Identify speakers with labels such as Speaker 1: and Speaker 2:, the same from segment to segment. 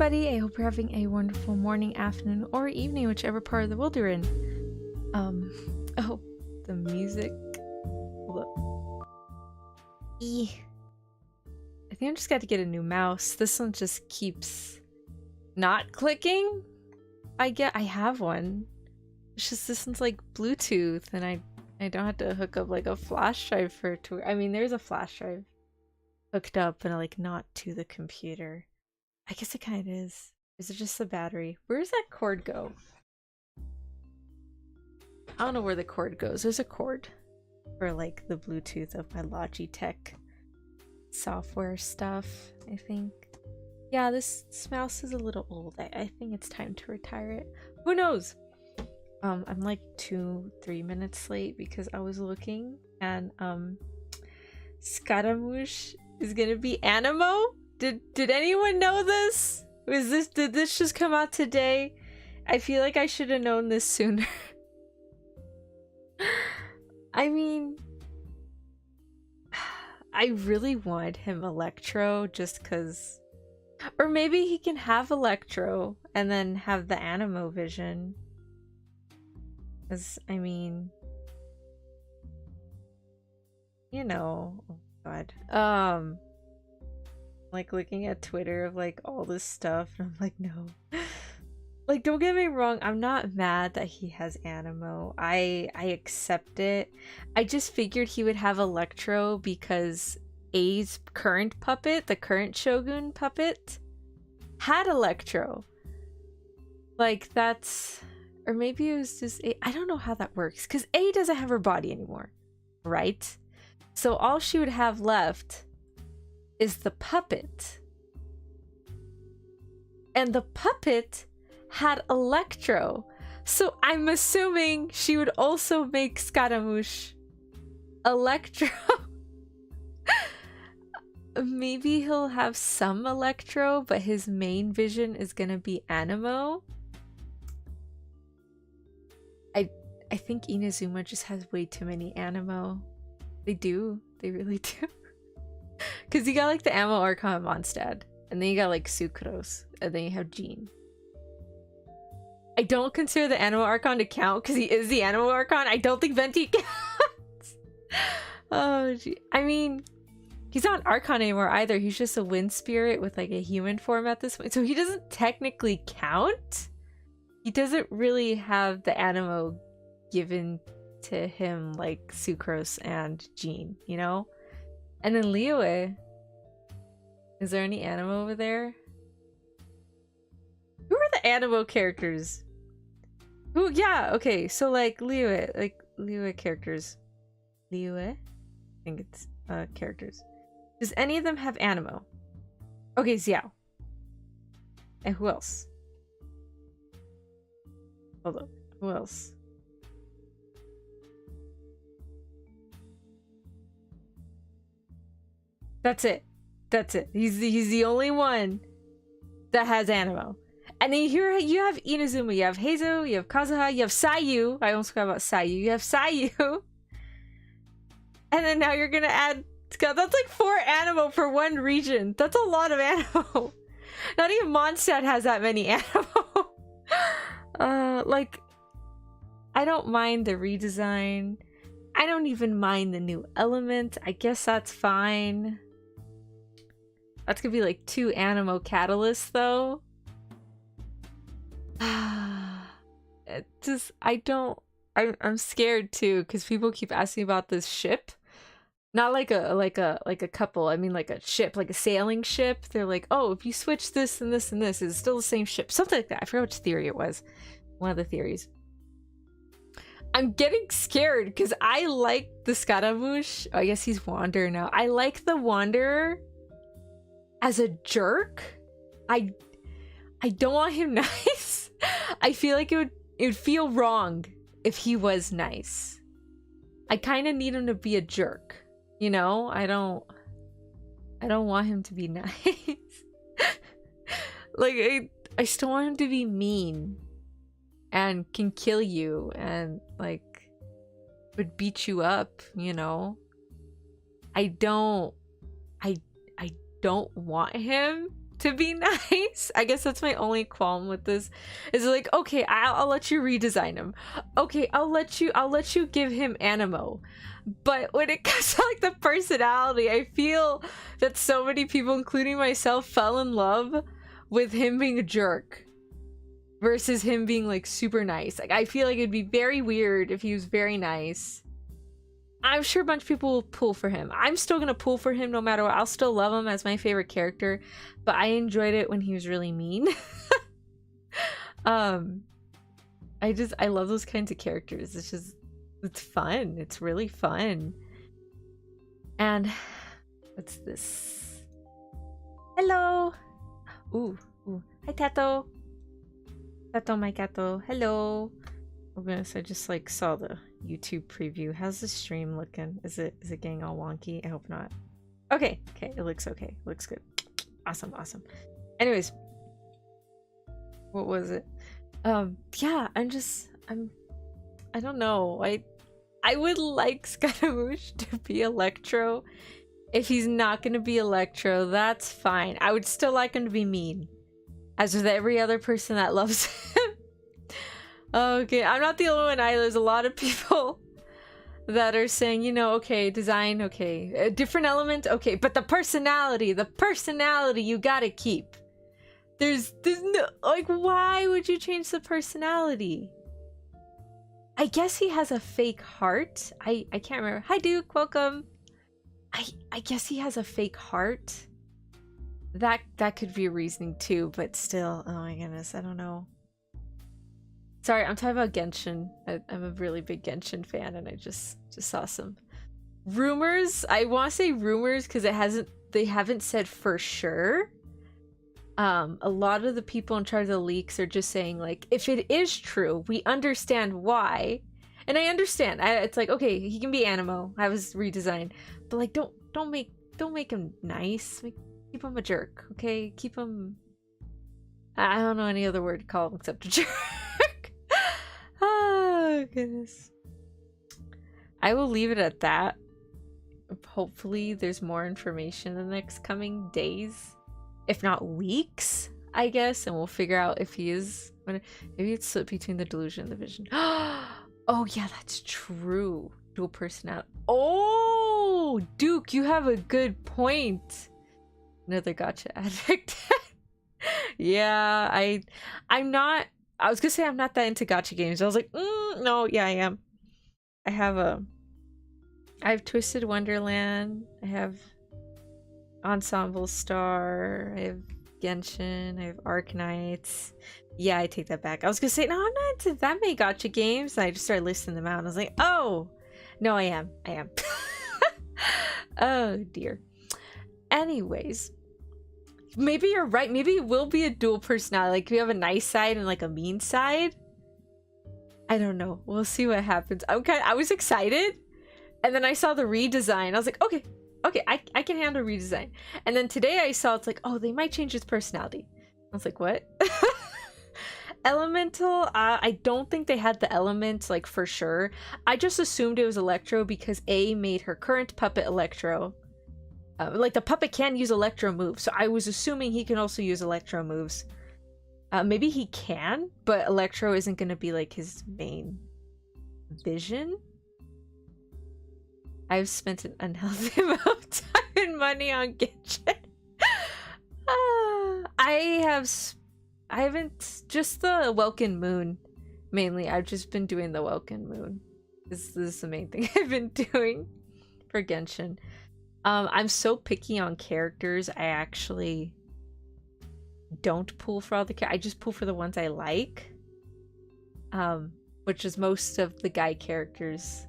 Speaker 1: everybody, I hope you're having a wonderful morning, afternoon, or evening, whichever part of the world you're in. Oh, the music. Look. I think I just got to get a new mouse. This one just keeps not clicking. I have one. It's just this one's like Bluetooth, and I don't have to hook up like a flash drive for it to. I mean, there's a flash drive hooked up, but like not to the computer. I guess it kind of is. Is it just the battery? Where does that cord go? I don't know where the cord goes. There's a cord for like the Bluetooth of my Logitech software stuff, I think. Yeah, this mouse is a little old. I think it's time to retire it. Who knows? I'm like 2-3 minutes late because I was looking, and Scaramouche is gonna be Animo. Did anyone know this? Did this just come out today? I feel like I should have known this sooner. I mean, I really want him Electro just cause, or maybe he can have Electro and then have the Animo vision. Cause I mean, you know, oh god. Like looking at Twitter of like all this stuff, and I'm like, no. Like, don't get me wrong, I'm not mad that he has Animo. I accept it. I just figured he would have Electro because A's current puppet, the current Shogun puppet, had Electro. Like, that's, or maybe it was just A. I don't know how that works because A doesn't have her body anymore, right? So all she would have left is the puppet, and the puppet had Electro, so I'm assuming she would also make Scaramouche Electro. Maybe he'll have some Electro, but his main vision is gonna be Animo. I think Inazuma just has way too many Animo. They really do. Because you got like the Ammo Archon Mondstadt, and then you got like Sucrose, and then you have Jean. I don't consider the Animo Archon to count because he is the Animo Archon. I don't think Venti counts. Oh, gee. I mean, he's not an Archon anymore either. He's just a wind spirit with like a human form at this point. So he doesn't technically count. He doesn't really have the Animo given to him like Sucrose and Jean, you know? And then NOOOO. Is there any Animo over there? Who are the Animo characters? Who? Yeah, okay. So like NOOOO, like NOOOO characters. NOOOO? I think it's characters. Does any of them have Animo? Okay, Xiao. And who else? Hold on. Who else? That's it. That's it. He's the only one that has Animo. And then here you have Inazuma, you have Heizo, you have Kazuha, you have Sayu. I almost forgot about Sayu. You have Sayu. And then now you're gonna add, that's like 4 Animo for one region. That's a lot of Animo. Not even Mondstadt has that many Animo. Like, I don't mind the redesign. I don't even mind the new element. I guess that's fine. That's gonna be like 2 Animo catalysts though. It just, I'm scared too because people keep asking about this ship. Not like a couple. I mean like a ship, like a sailing ship. They're like, oh, if you switch this and this and this, it's still the same ship. Something like that. I forgot which theory it was. One of the theories. I'm getting scared because I like the Scaramouche. Oh, I guess he's Wanderer now. I like the Wanderer as a jerk. I don't want him nice. I feel like it would feel wrong if he was nice. I kind of need him to be a jerk. You know? I don't want him to be nice. Like, I still want him to be mean and can kill you and like would beat you up, you know? I don't want him to be nice. I guess that's my only qualm with this. Is like, okay, I'll let you redesign him. Okay, I'll let you give him animo. But when it comes to like the personality, I feel that so many people, including myself, fell in love with him being a jerk versus him being like super nice. Like I feel like it'd be very weird if he was very nice. I'm sure a bunch of people will pull for him. I'm still gonna pull for him no matter what. I'll still love him as my favorite character, but I enjoyed it when he was really mean. I love those kinds of characters. It's fun. It's really fun. And what's this? Hello. Ooh. Hi, Tato. Tato, my gato. Hello. Oh goodness, I just like saw the YouTube preview. How's the stream looking? Is it getting all wonky? I hope not. Okay, it looks okay. Looks good. Awesome. Anyways, what was it? Yeah, I don't know. I would like Scaramouche to be Electro. If he's not gonna be Electro, that's fine. I would still like him to be mean, as with every other person that loves him. Okay, I'm not the only one either. There's a lot of people that are saying, you know, okay, design, okay, a different element, okay, but the personality you gotta keep. There's no, like, why would you change the personality? I guess he has a fake heart. I can't remember. Hi, Duke, welcome. I guess he has a fake heart. That could be a reasoning too, but still, oh my goodness, I don't know. Sorry, I'm talking about Genshin. I'm a really big Genshin fan, and I just saw some rumors. I want to say rumors because they haven't said for sure. A lot of the people in charge of the leaks are just saying like, if it is true, we understand why, and I understand. It's like, okay, he can be Animo. I was redesigned, but like, don't make him nice. Keep him a jerk, okay? Keep him. I don't know any other word to call him except a jerk. Oh goodness. I will leave it at that. Hopefully there's more information in the next coming days, if not weeks, I guess, and we'll figure out if he is. Maybe it's split between the delusion and the vision. Oh yeah, that's true. Dual personality. Oh, Duke, you have a good point. Another gotcha addict. Yeah, I'm not. I was gonna say I'm not that into gacha games. I was like, no, yeah, I am. I have Twisted Wonderland. I have Ensemble Star. I have Genshin. I have Arknights. Yeah, I take that back. I was gonna say, no, I'm not into that many gacha games. And I just started listing them out. And I was like, oh, no, I am. Oh dear. Anyways. Maybe you're right. Maybe it will be a dual personality. Like, we have a nice side and like a mean side. I don't know. We'll see what happens. I was excited, and then I saw the redesign. I was like, okay, I can handle redesign. And then today I saw it's like, oh, they might change his personality. I was like, what? Elemental. I don't think they had the elements like for sure. I just assumed it was Electro because A made her current puppet Electro. Like, the puppet can use Electro moves, so I was assuming he can also use Electro moves. Maybe he can, but Electro isn't going to be, like, his main vision. I've spent an unhealthy amount of time and money on Genshin. I haven't, just the Welkin Moon, mainly. I've just been doing the Welkin Moon. This is the main thing I've been doing for Genshin. I'm so picky on characters. I actually don't pull for all the I just pull for the ones I like. Which is most of the guy characters.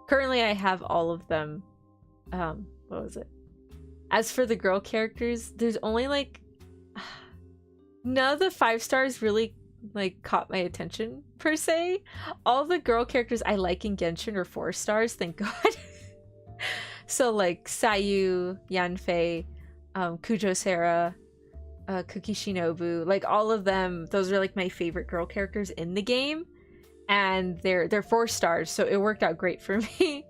Speaker 1: Currently I have all of them. What was it? As for the girl characters, there's only like none of the 5 stars really like caught my attention per se. All the girl characters I like in Genshin are 4 stars, thank God. So like Sayu, Yanfei, Kujo Sera, Kuki Shinobu, like all of them, those are like my favorite girl characters in the game, and they're 4 stars, so it worked out great for me.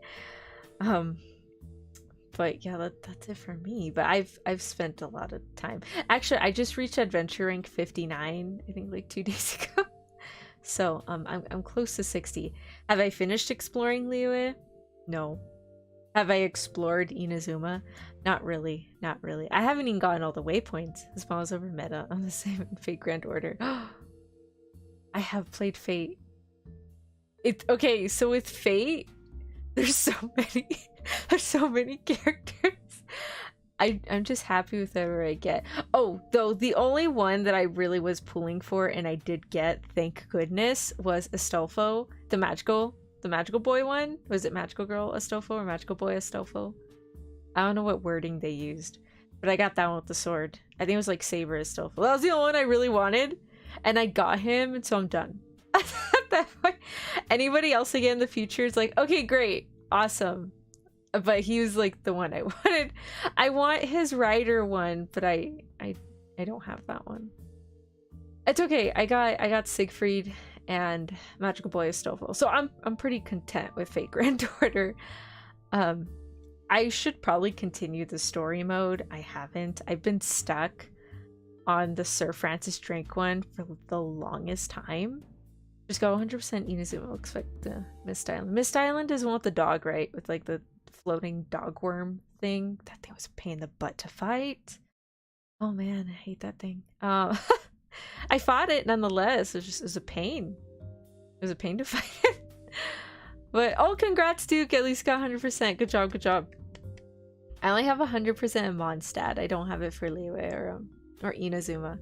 Speaker 1: But yeah, that's it for me. But I've spent a lot of time. Actually, I just reached adventure rank 59, I think like 2 days ago. So I'm close to 60. Have I finished exploring Liyue? No. Have I explored Inazuma? Not really. Not really. I haven't even gotten all the waypoints as well as over meta on the same Fate Grand Order. I have played Fate. Okay, so with Fate, there's so many characters. I'm just happy with whatever I get. Oh, though the only one that I really was pulling for and I did get, thank goodness, was Astolfo, the magical boy one. Was it magical girl Astolfo or magical boy Astolfo? I don't know what wording they used, but I got that one with the sword. I think it was like Saber Astolfo. That was the only one I really wanted, and I got him, and so I'm done. At that point, anybody else again in the future is like, okay, great, awesome. But he was like the one I wanted. I want his rider one, but I don't have that one. It's okay. I got Siegfried and Magical Boy Astolfo, so I'm pretty content with Fate Grand Order. I should probably continue the story mode. I haven't. I've been stuck on the Sir Francis Drake one for the longest time. Just go 100% Inazuma. Looks like the Mist Island. Mist Island is one with the dog, right? With like the floating dog worm thing. That thing was a pain in the butt to fight. Oh man, I hate that thing. I fought it nonetheless. It was a pain. It was a pain to fight it. But oh, congrats, Duke. At least got 100%. Good job, good job. I only have 100% in Mondstadt. I don't have it for Liyue or Inazuma.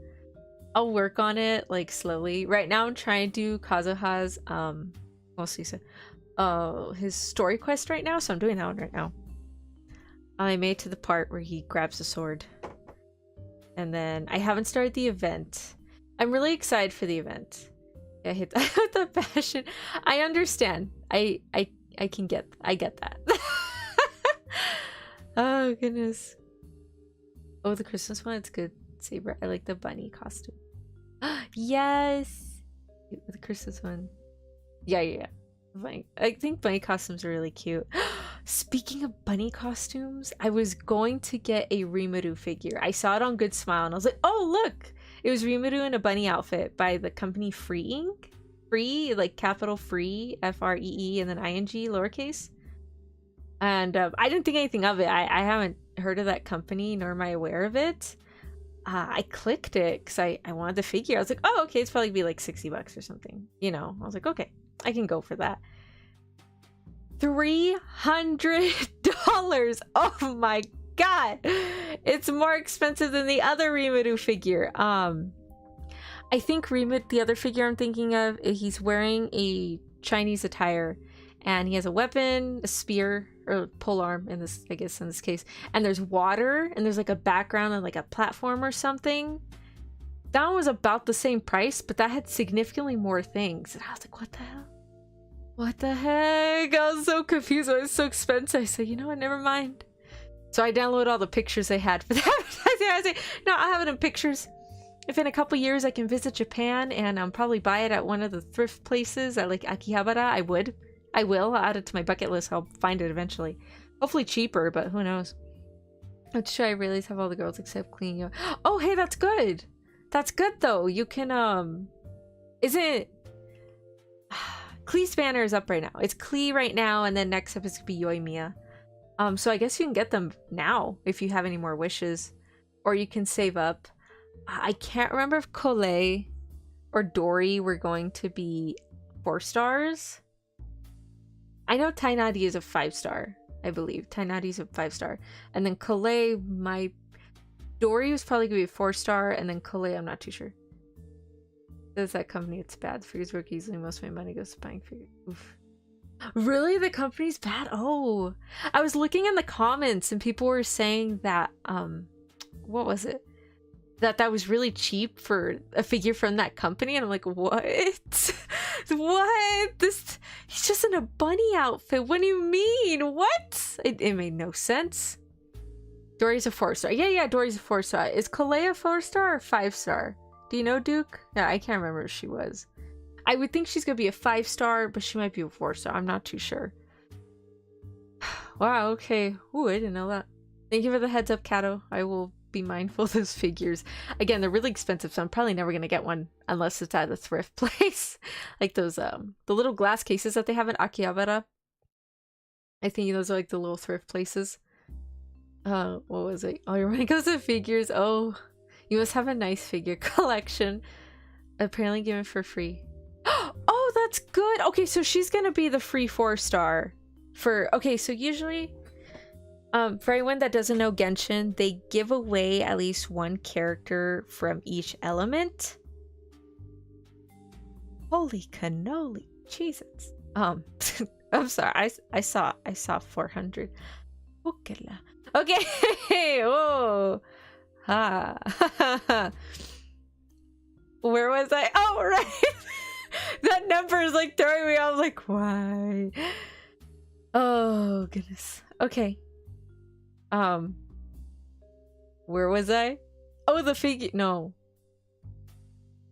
Speaker 1: I'll work on it like slowly. Right now I'm trying to do Kazuha's his story quest right now, so I'm doing that one right now. I made it to the part where he grabs the sword. And then I haven't started the event. I'm really excited for the event. I hit that with the passion. I understand. I get that. Oh goodness. Oh, the Christmas one, it's good. Saber. I like the bunny costume. Yes, the Christmas one. Yeah. Bunny. I think bunny costumes are really cute. Speaking of bunny costumes, I was going to get a Rimuru figure. I saw it on Good Smile and I was like, oh look, it was Rimuru in a bunny outfit by the company Free Ink. Free, like capital Free, Free, and then ing lowercase. And I didn't think anything of it. I haven't heard of that company, nor am I aware of it. I clicked it because I wanted the figure. I was like, oh, okay, it's probably be like $60 or something. You know, I was like, okay, I can go for that. $300. Oh my god. It's more expensive than the other Rimuru figure. I think the other figure I'm thinking of, he's wearing a Chinese attire and he has a weapon, a spear, or polearm in this, I guess in this case, and there's water and there's like a background and like a platform or something. That one was about the same price, but that had significantly more things, and I was like, what the hell? What the heck? I was so confused. It was so expensive. I said, you know what, never mind. So I downloaded all the pictures they had for that. I said, no, I'll have it in pictures. If in a couple years I can visit Japan and probably buy it at one of the thrift places at like Akihabara, I will. I'll add it to my bucket list. I'll find it eventually. Hopefully cheaper, but who knows. I'm sure I realize have all the girls except Cleo. Oh, hey, that's good. That's good though. You can isn't Klee's banner is up right now. It's Klee right now, and then next up is gonna be Yoimiya. So I guess you can get them now if you have any more wishes, or you can save up. I can't remember if Kole or Dory were going to be 4 stars. I know Tainadi is a 5-star, I believe. Tainadi's a 5-star. And then Kole, Dory was probably going to be a 4-star, and then Kole, I'm not too sure. Says that company, it's bad. Figures work easily. Most of my money goes to buying figures. Oof. Really? The company's bad? Oh. I was looking in the comments, and people were saying that, what was it? That was really cheap for a figure from that company, and I'm like, what? What? He's just in a bunny outfit. What do you mean? What? It made no sense. Dory's a 4-star. Yeah, Dory's a 4-star. Is Kalea a 4-star or 5-star? Do you know, Duke? Yeah, I can't remember if she was. I would think she's gonna be a 5-star, but she might be a 4-star. I'm not too sure. Wow, okay. Ooh, I didn't know that. Thank you for the heads up, Kato. I will be mindful of those figures. Again, they're really expensive, so I'm probably never gonna get one unless it's at a thrift place. Like those the little glass cases that they have at Akihabara. I think those are like the little thrift places. What was it? Oh, your money goes to figures. Oh, you must have a nice figure collection. Apparently given for free. Oh, that's good. Okay, so she's gonna be the free 4-star for. Okay, so usually for anyone that doesn't know Genshin, they give away at least one character from each element. Holy cannoli, Jesus. I'm sorry. I saw 400. Okay. Whoa. Ha. Where was I? Oh, right. That number is like throwing me off. Like, why? Oh goodness. Okay. Where was I? Oh, the figure. No.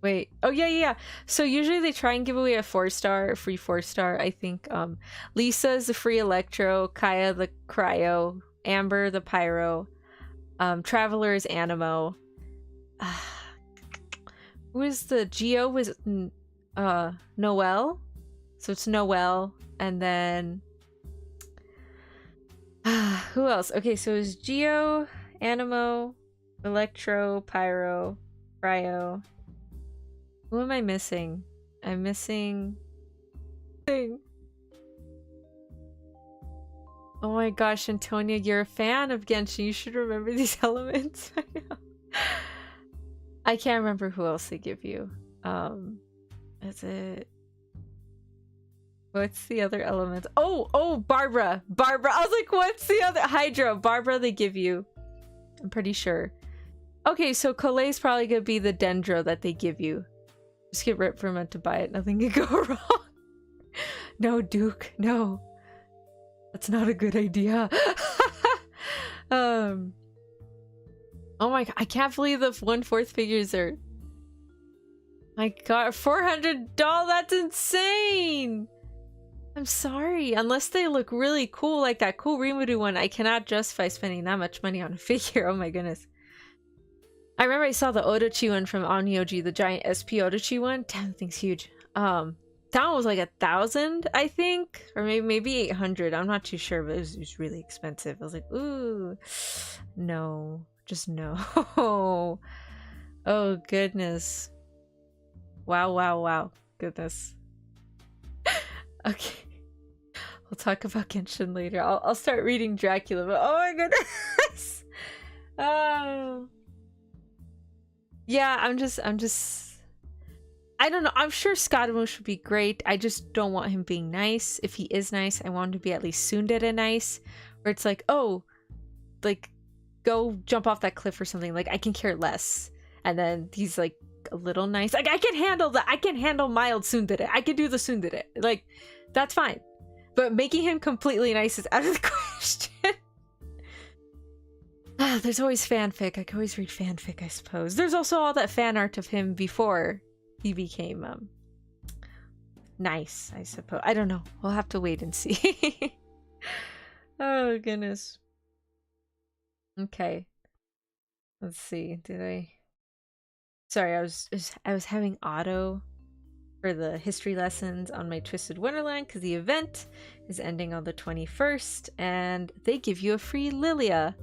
Speaker 1: Wait. Oh yeah. So usually they try and give away a 4-star, free 4-star. I think Lisa's the free Electro, Kaya the Cryo, Amber the Pyro, Traveler is Animo. Who is the Geo? Was Noelle? So it's Noelle, and then who else? Okay, so it's Geo, Animo, Electro, Pyro, Cryo. Who am I missing? I'm missing. Oh my gosh, Antonia, you're a fan of Genshin. You should remember these elements. I know. I can't remember who else they give you. Is it? What's the other element? Oh, Barbara. I was like, what's the other? Hydra. Barbara they give you. I'm pretty sure. Okay, so Colet's probably gonna be the Dendro that they give you. Just get ripped for meant to buy it. Nothing can go wrong. No, Duke. No. That's not a good idea. Oh my god. I can't believe the 1/4 figures are... My god. $400? That's insane! I'm sorry. Unless they look really cool, like that cool Rimuru one, I cannot justify spending that much money on a figure. Oh my goodness. I remember I saw the Odachi one from Onee-oji, the giant SP Odachi one. Damn, that thing's huge. That one was like 1,000, I think, or maybe 800. I'm not too sure, but it was really expensive. I was like, ooh, no, just no. Oh goodness. Wow. Goodness. Okay, we'll talk about Genshin later. I'll start reading Dracula, but oh my goodness. Oh. Yeah, I'm just I don't know. I'm sure Scaramouche would be great. I just don't want him being nice. If he is nice, I want him to be at least tsundere nice. Where it's like, oh, like, go jump off that cliff or something. Like, I can care less. And then he's like a little nice. Like, I can handle that. I can handle mild tsundere. I can do the tsundere. Like, that's fine. But making him completely nice is out of the question. There's always fanfic. I can always read fanfic, I suppose. There's also all that fan art of him before he became nice, I suppose. I don't know. We'll have to wait and see. Oh goodness. Okay. Let's see. Sorry, I was having auto for the history lessons on my Twisted Wonderland because the event is ending on the 21st and they give you a free Lilia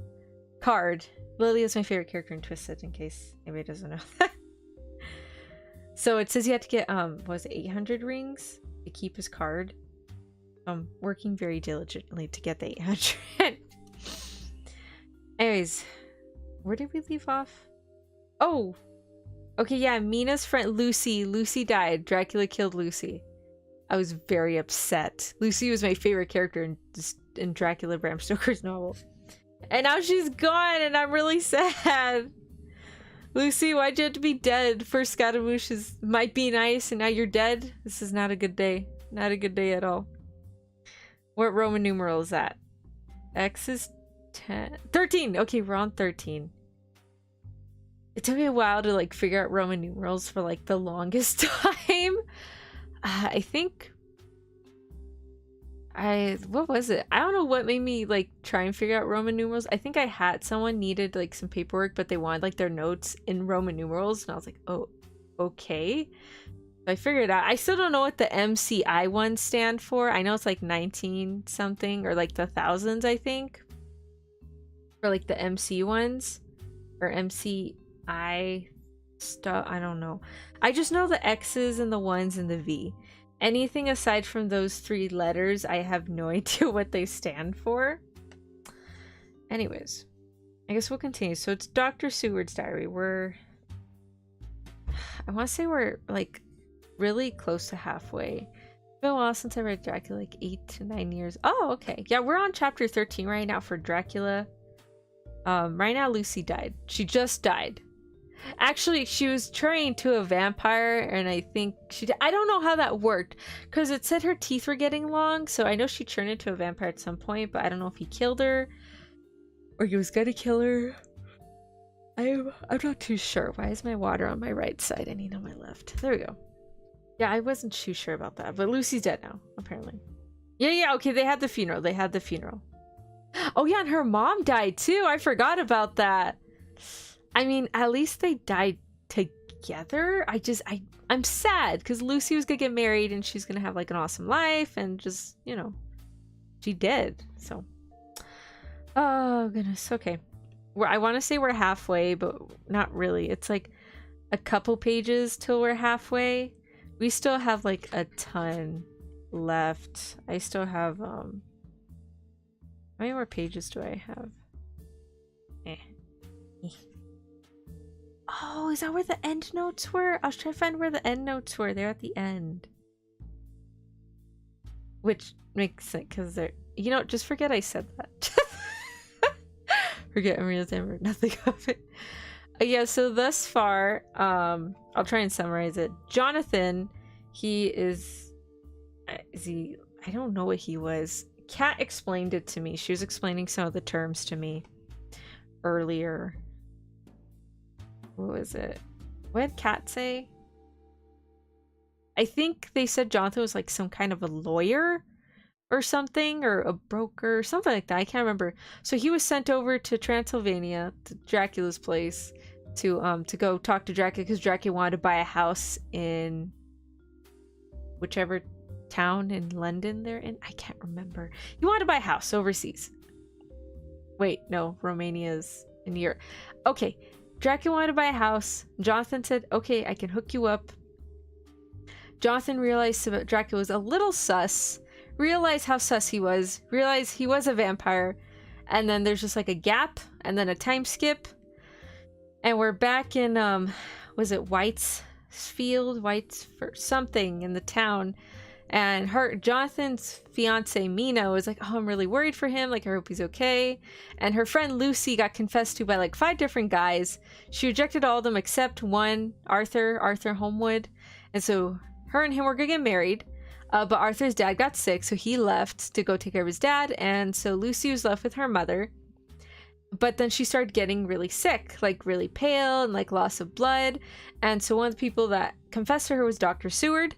Speaker 1: card. Lilia is my favorite character in Twisted, in case anybody doesn't know that. So it says you have to get what was it, 800 rings to keep his card. I'm working very diligently to get the 800. Anyways, where did we leave off? Oh, okay, yeah, Mina's friend Lucy died. Dracula killed Lucy. I was very upset. Lucy was my favorite character in Dracula Bram Stoker's novel. And now she's gone and I'm really sad. Lucy, why'd you have to be dead? First Scaramouche might be nice and now you're dead? This is not a good day. Not a good day at all. What Roman numeral is that? X is 10. 13! Okay, we're on 13. It took me a while to like figure out Roman numerals for like the longest time. I think what was it? I don't know what made me like try and figure out Roman numerals. I think I had someone needed like some paperwork, but they wanted like their notes in Roman numerals, and I was like, oh, okay. So I figured it out. I still don't know what the MCI ones stand for. I know it's like 19 something or like the thousands, I think. For like the MC ones or MCI stuff. I don't know. I just know the X's and the ones and the V. Anything aside from those 3 letters, I have no idea what they stand for. Anyways, I guess we'll continue. So it's Dr. Seward's diary. I want to say we're like really close to halfway. It's been a while since I read Dracula, like 8 to 9 years. Oh, okay. Yeah, we're on chapter 13 right now for Dracula. Right now Lucy died. She just died. Actually, she was trained to a vampire, and I think I don't know how that worked, because it said her teeth were getting long, so I know she turned into a vampire at some point, but I don't know if he killed her, or he was gonna kill her. I'm not too sure. Why is my water on my right side? I need on my left. There we go. Yeah, I wasn't too sure about that, but Lucy's dead now, apparently. Yeah, okay, they had the funeral. Oh yeah, and her mom died too. I forgot about that. I mean, at least they died together. I'm sad because Lucy was gonna get married and she's gonna have like an awesome life, and just, you know, she did. So, oh goodness. Okay, I want to say we're halfway, but not really. It's like a couple pages till we're halfway. We still have like a ton left. I still have how many more pages do I have? Oh, is that where the end notes were? I was trying to find where the end notes were. They're at the end. Which makes sense, because they're... You know, just forget I said that. Forget, I remember nothing of it. Yeah, so thus far, I'll try and summarize it. Jonathan, he is he... I don't know what he was. Kat explained it to me. She was explaining some of the terms to me earlier. What was it? What did Kat say? I think they said Jonathan was like some kind of a lawyer or something, or a broker, or something like that. I can't remember. So he was sent over to Transylvania, to Dracula's place, to go talk to Dracula, because Dracula wanted to buy a house in whichever town in London they're in. I can't remember. He wanted to buy a house overseas. Wait, no, Romania's in Europe. Okay. Dracula wanted to buy a house. Jonathan said, okay, I can hook you up. Jonathan realized Dracula was a little sus. Realized how sus he was. Realized he was a vampire. And then there's just like a gap. And then a time skip. And we're back in, was it Whitesfield something in the town. And Jonathan's fiance Mina was like, oh, I'm really worried for him. Like, I hope he's okay. And her friend Lucy got confessed to by like 5 different guys. She rejected all of them except one, Arthur Homewood. And so her and him were gonna get married. But Arthur's dad got sick, so he left to go take care of his dad. And so Lucy was left with her mother. But then she started getting really sick, like really pale and like loss of blood. And so one of the people that confessed to her was Dr. Seward.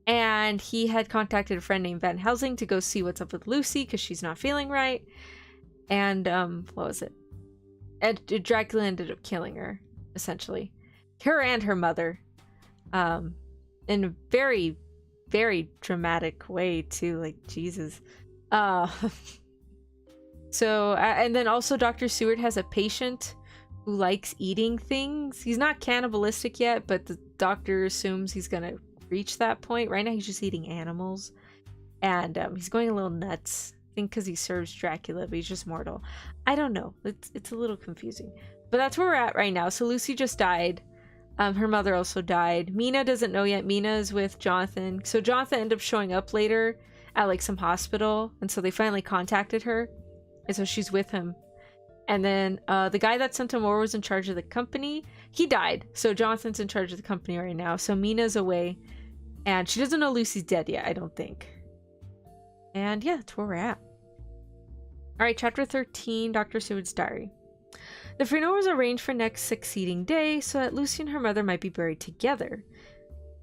Speaker 1: And he had contacted a friend named Van Helsing to go see what's up with Lucy because she's not feeling right. And, what was it? And Dracula ended up killing her, essentially. Her and her mother. In a very, very dramatic way, too. Like, Jesus. So, and then also Dr. Seward has a patient who likes eating things. He's not cannibalistic yet, but the doctor assumes he's gonna reach that point. Right now he's just eating animals, and he's going a little nuts. I think because he serves Dracula, but he's just mortal. I don't know. It's a little confusing, but that's where we're at right now. So Lucy just died. Her mother also died. Mina doesn't know yet. Mina is with Jonathan. So Jonathan ended up showing up later at like some hospital, and so they finally contacted her, and so she's with him. And then the guy that sent him over was in charge of the company. He died, so Jonathan's in charge of the company right now. So Mina's away, and she doesn't know Lucy's dead yet, I don't think. And yeah, that's where we're at. Alright, chapter 13, Dr. Seward's diary. The funeral was arranged for next succeeding day so that Lucy and her mother might be buried together.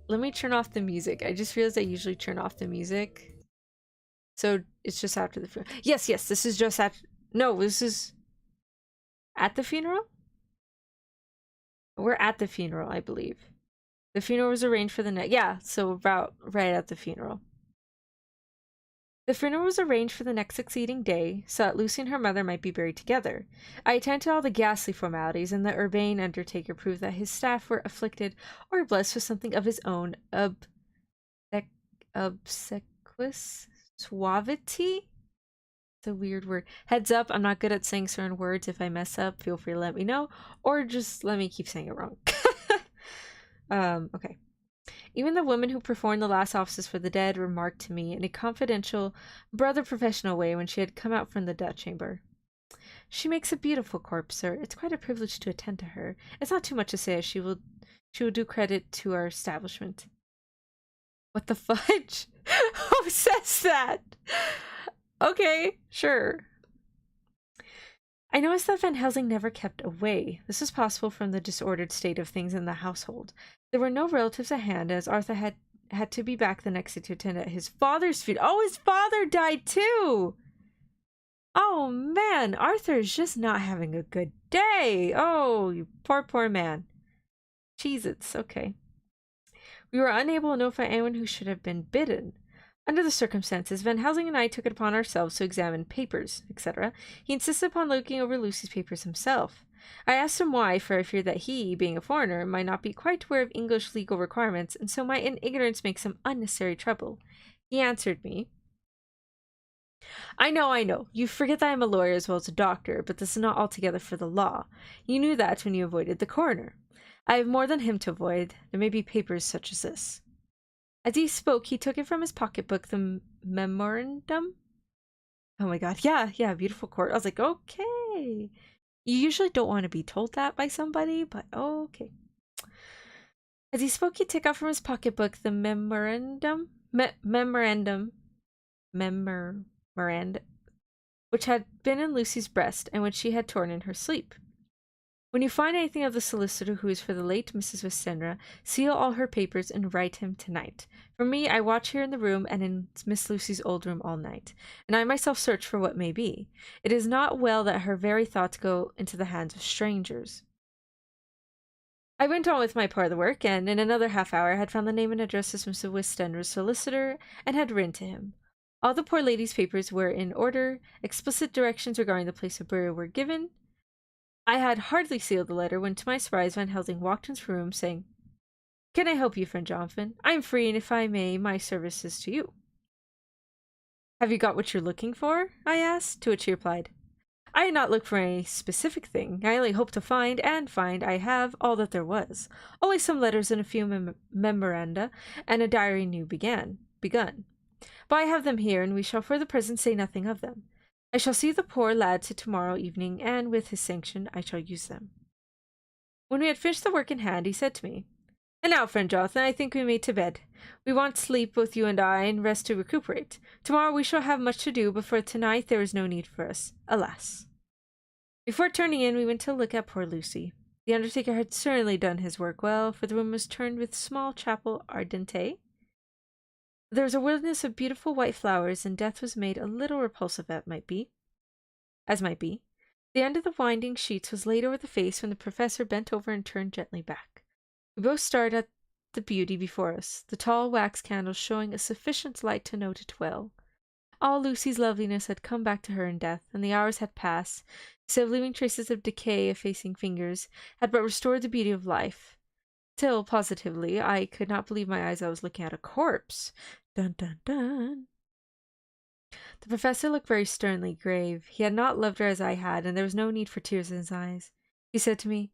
Speaker 1: Let me turn off the music. I just realized I usually turn off the music. So it's just after the funeral. Yes, this is just at. No, this is at the funeral? We're at the funeral, I believe. The funeral was arranged for the next. Yeah, so about right at the funeral. The funeral was arranged for the next succeeding day, so that Lucy and her mother might be buried together. I attended all the ghastly formalities, and the urbane undertaker proved that his staff were afflicted or blessed with something of his own obsequious suavity. It's a weird word. Heads up, I'm not good at saying certain words. If I mess up, feel free to let me know, or just let me keep saying it wrong. Okay. Even the woman who performed the last offices for the dead remarked to me in a confidential, brother professional way when she had come out from the death chamber. She makes a beautiful corpse, sir. It's quite a privilege to attend to her. It's not too much to say as she will do credit to our establishment. What the fudge? Who says that? Okay, sure. I noticed that Van Helsing never kept away. This was possible from the disordered state of things in the household. There were no relatives at hand, as Arthur had to be back the next day to attend at his father's funeral. Oh, his father died too! Oh man, Arthur's just not having a good day. Oh, you poor man. Cheez-Its, okay. We were unable to notify anyone who should have been bidden. Under the circumstances, Van Helsing and I took it upon ourselves to examine papers, etc. He insisted upon looking over Lucy's papers himself. I asked him why, for I feared that he, being a foreigner, might not be quite aware of English legal requirements, and so might in ignorance make some unnecessary trouble. He answered me, I know. You forget that I am a lawyer as well as a doctor, but this is not altogether for the law. You knew that when you avoided the coroner. I have more than him to avoid. There may be papers such as this. As he spoke, he took it from his pocketbook, the memorandum. Oh my god, yeah, beautiful court. I was like, okay. You usually don't want to be told that by somebody, but okay. As he spoke, he took out from his pocketbook the memorandum, which had been in Lucy's breast and which she had torn in her sleep. When you find anything of the solicitor who is for the late Mrs. Westenra, seal all her papers and write him tonight. For me, I watch here in the room and in Miss Lucy's old room all night, and I myself search for what may be. It is not well that her very thoughts go into the hands of strangers. I went on with my part of the work, and in another half hour I had found the name and address of Mrs. Westenra's solicitor, and had written to him. All the poor lady's papers were in order, explicit directions regarding the place of burial were given. I had hardly sealed the letter when, to my surprise, Van Helsing walked into the room, saying, Can I help you, friend Jonathan? I am free, and if I may, my services to you. Have you got what you're looking for? I asked, to which he replied, I did not look for any specific thing. I only hoped to find, and find I have, all that there was. Only some letters and a few memoranda, and a diary new begun. But I have them here, and we shall for the present say nothing of them. I shall see the poor lad to tomorrow evening, and with his sanction I shall use them. When we had finished the work in hand, he said to me, And now, friend Jonathan, I think we may to bed. We want sleep, both you and I, and rest to recuperate. Tomorrow we shall have much to do, but for tonight there is no need for us, alas. Before turning in, we went to look at poor Lucy. The undertaker had certainly done his work well, for the room was turned with small chapel ardente. There was a wilderness of beautiful white flowers, and death was made a little repulsive as might be. The end of the winding sheets was laid over the face when the professor bent over and turned gently back. We both stared at the beauty before us, the tall wax candles showing a sufficient light to note it well. All Lucy's loveliness had come back to her in death, and the hours had passed, instead of leaving traces of decay effacing fingers, had but restored the beauty of life. Till, positively, I could not believe my eyes. I was looking at a corpse. Dun dun dun. The professor looked very sternly grave. He had not loved her as I had, and there was no need for tears in his eyes. He said to me,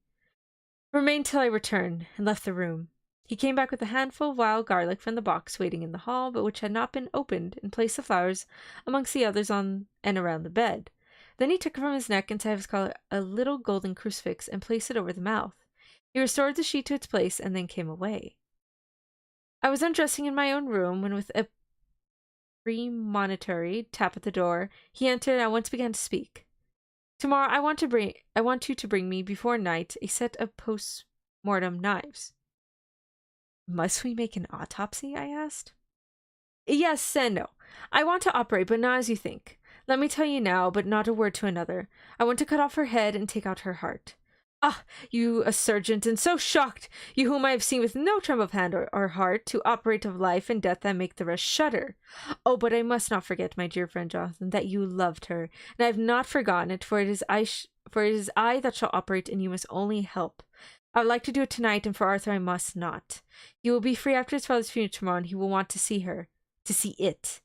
Speaker 1: Remain till I return, and left the room. He came back with a handful of wild garlic from the box waiting in the hall, but which had not been opened, and placed the flowers amongst the others on and around the bed. Then he took from his neck and set of his collar a little golden crucifix, and placed it over the mouth. He restored the sheet to its place, and then came away. I was undressing in my own room, when with a premonitory tap at the door, he entered and at once began to speak. Tomorrow I want you to bring me, before night, a set of post-mortem knives. Must we make an autopsy? I asked. Yes and no. I want to operate, but not as you think. Let me tell you now, but not a word to another. I want to cut off her head and take out her heart. Ah, you a surgeon, and so shocked, you whom I have seen with no tremble of hand or heart, to operate of life and death that make the rest shudder. Oh, but I must not forget, my dear friend Jonathan, that you loved her, and I have not forgotten it, for it is I that shall operate, and you must only help. I would like to do it tonight, and for Arthur I must not. He will be free after his father's funeral tomorrow, and he will want to see her, to see it.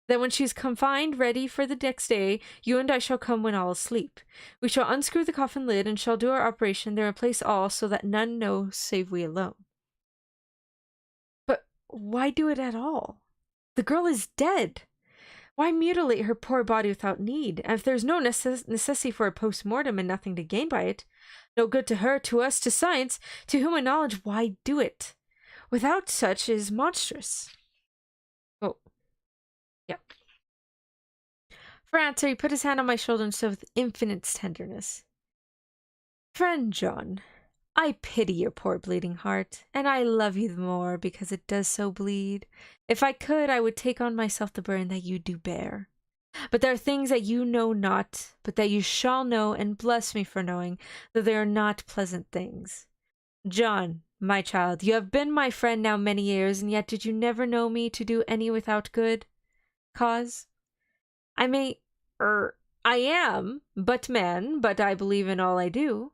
Speaker 1: Then when she is confined, ready for the next day, you and I shall come when all is asleep. We shall unscrew the coffin lid, and shall do our operation, then replace all, so that none know save we alone. But why do it at all? The girl is dead. Why mutilate her poor body without need? And if there is no necessity for a post-mortem and nothing to gain by it, no good to her, to us, to science, to human knowledge, why do it? Without such is monstrous. Oh. Yep. For answer, he put his hand on my shoulder and said with infinite tenderness, Friend John, I pity your poor bleeding heart, and I love you the more because it does so bleed. If I could, I would take on myself the burden that you do bear. But there are things that you know not, but that you shall know, and bless me for knowing, though they are not pleasant things. John, my child, you have been my friend now many years, and yet did you never know me to do any without good cause? I am but man, but I believe in all I do.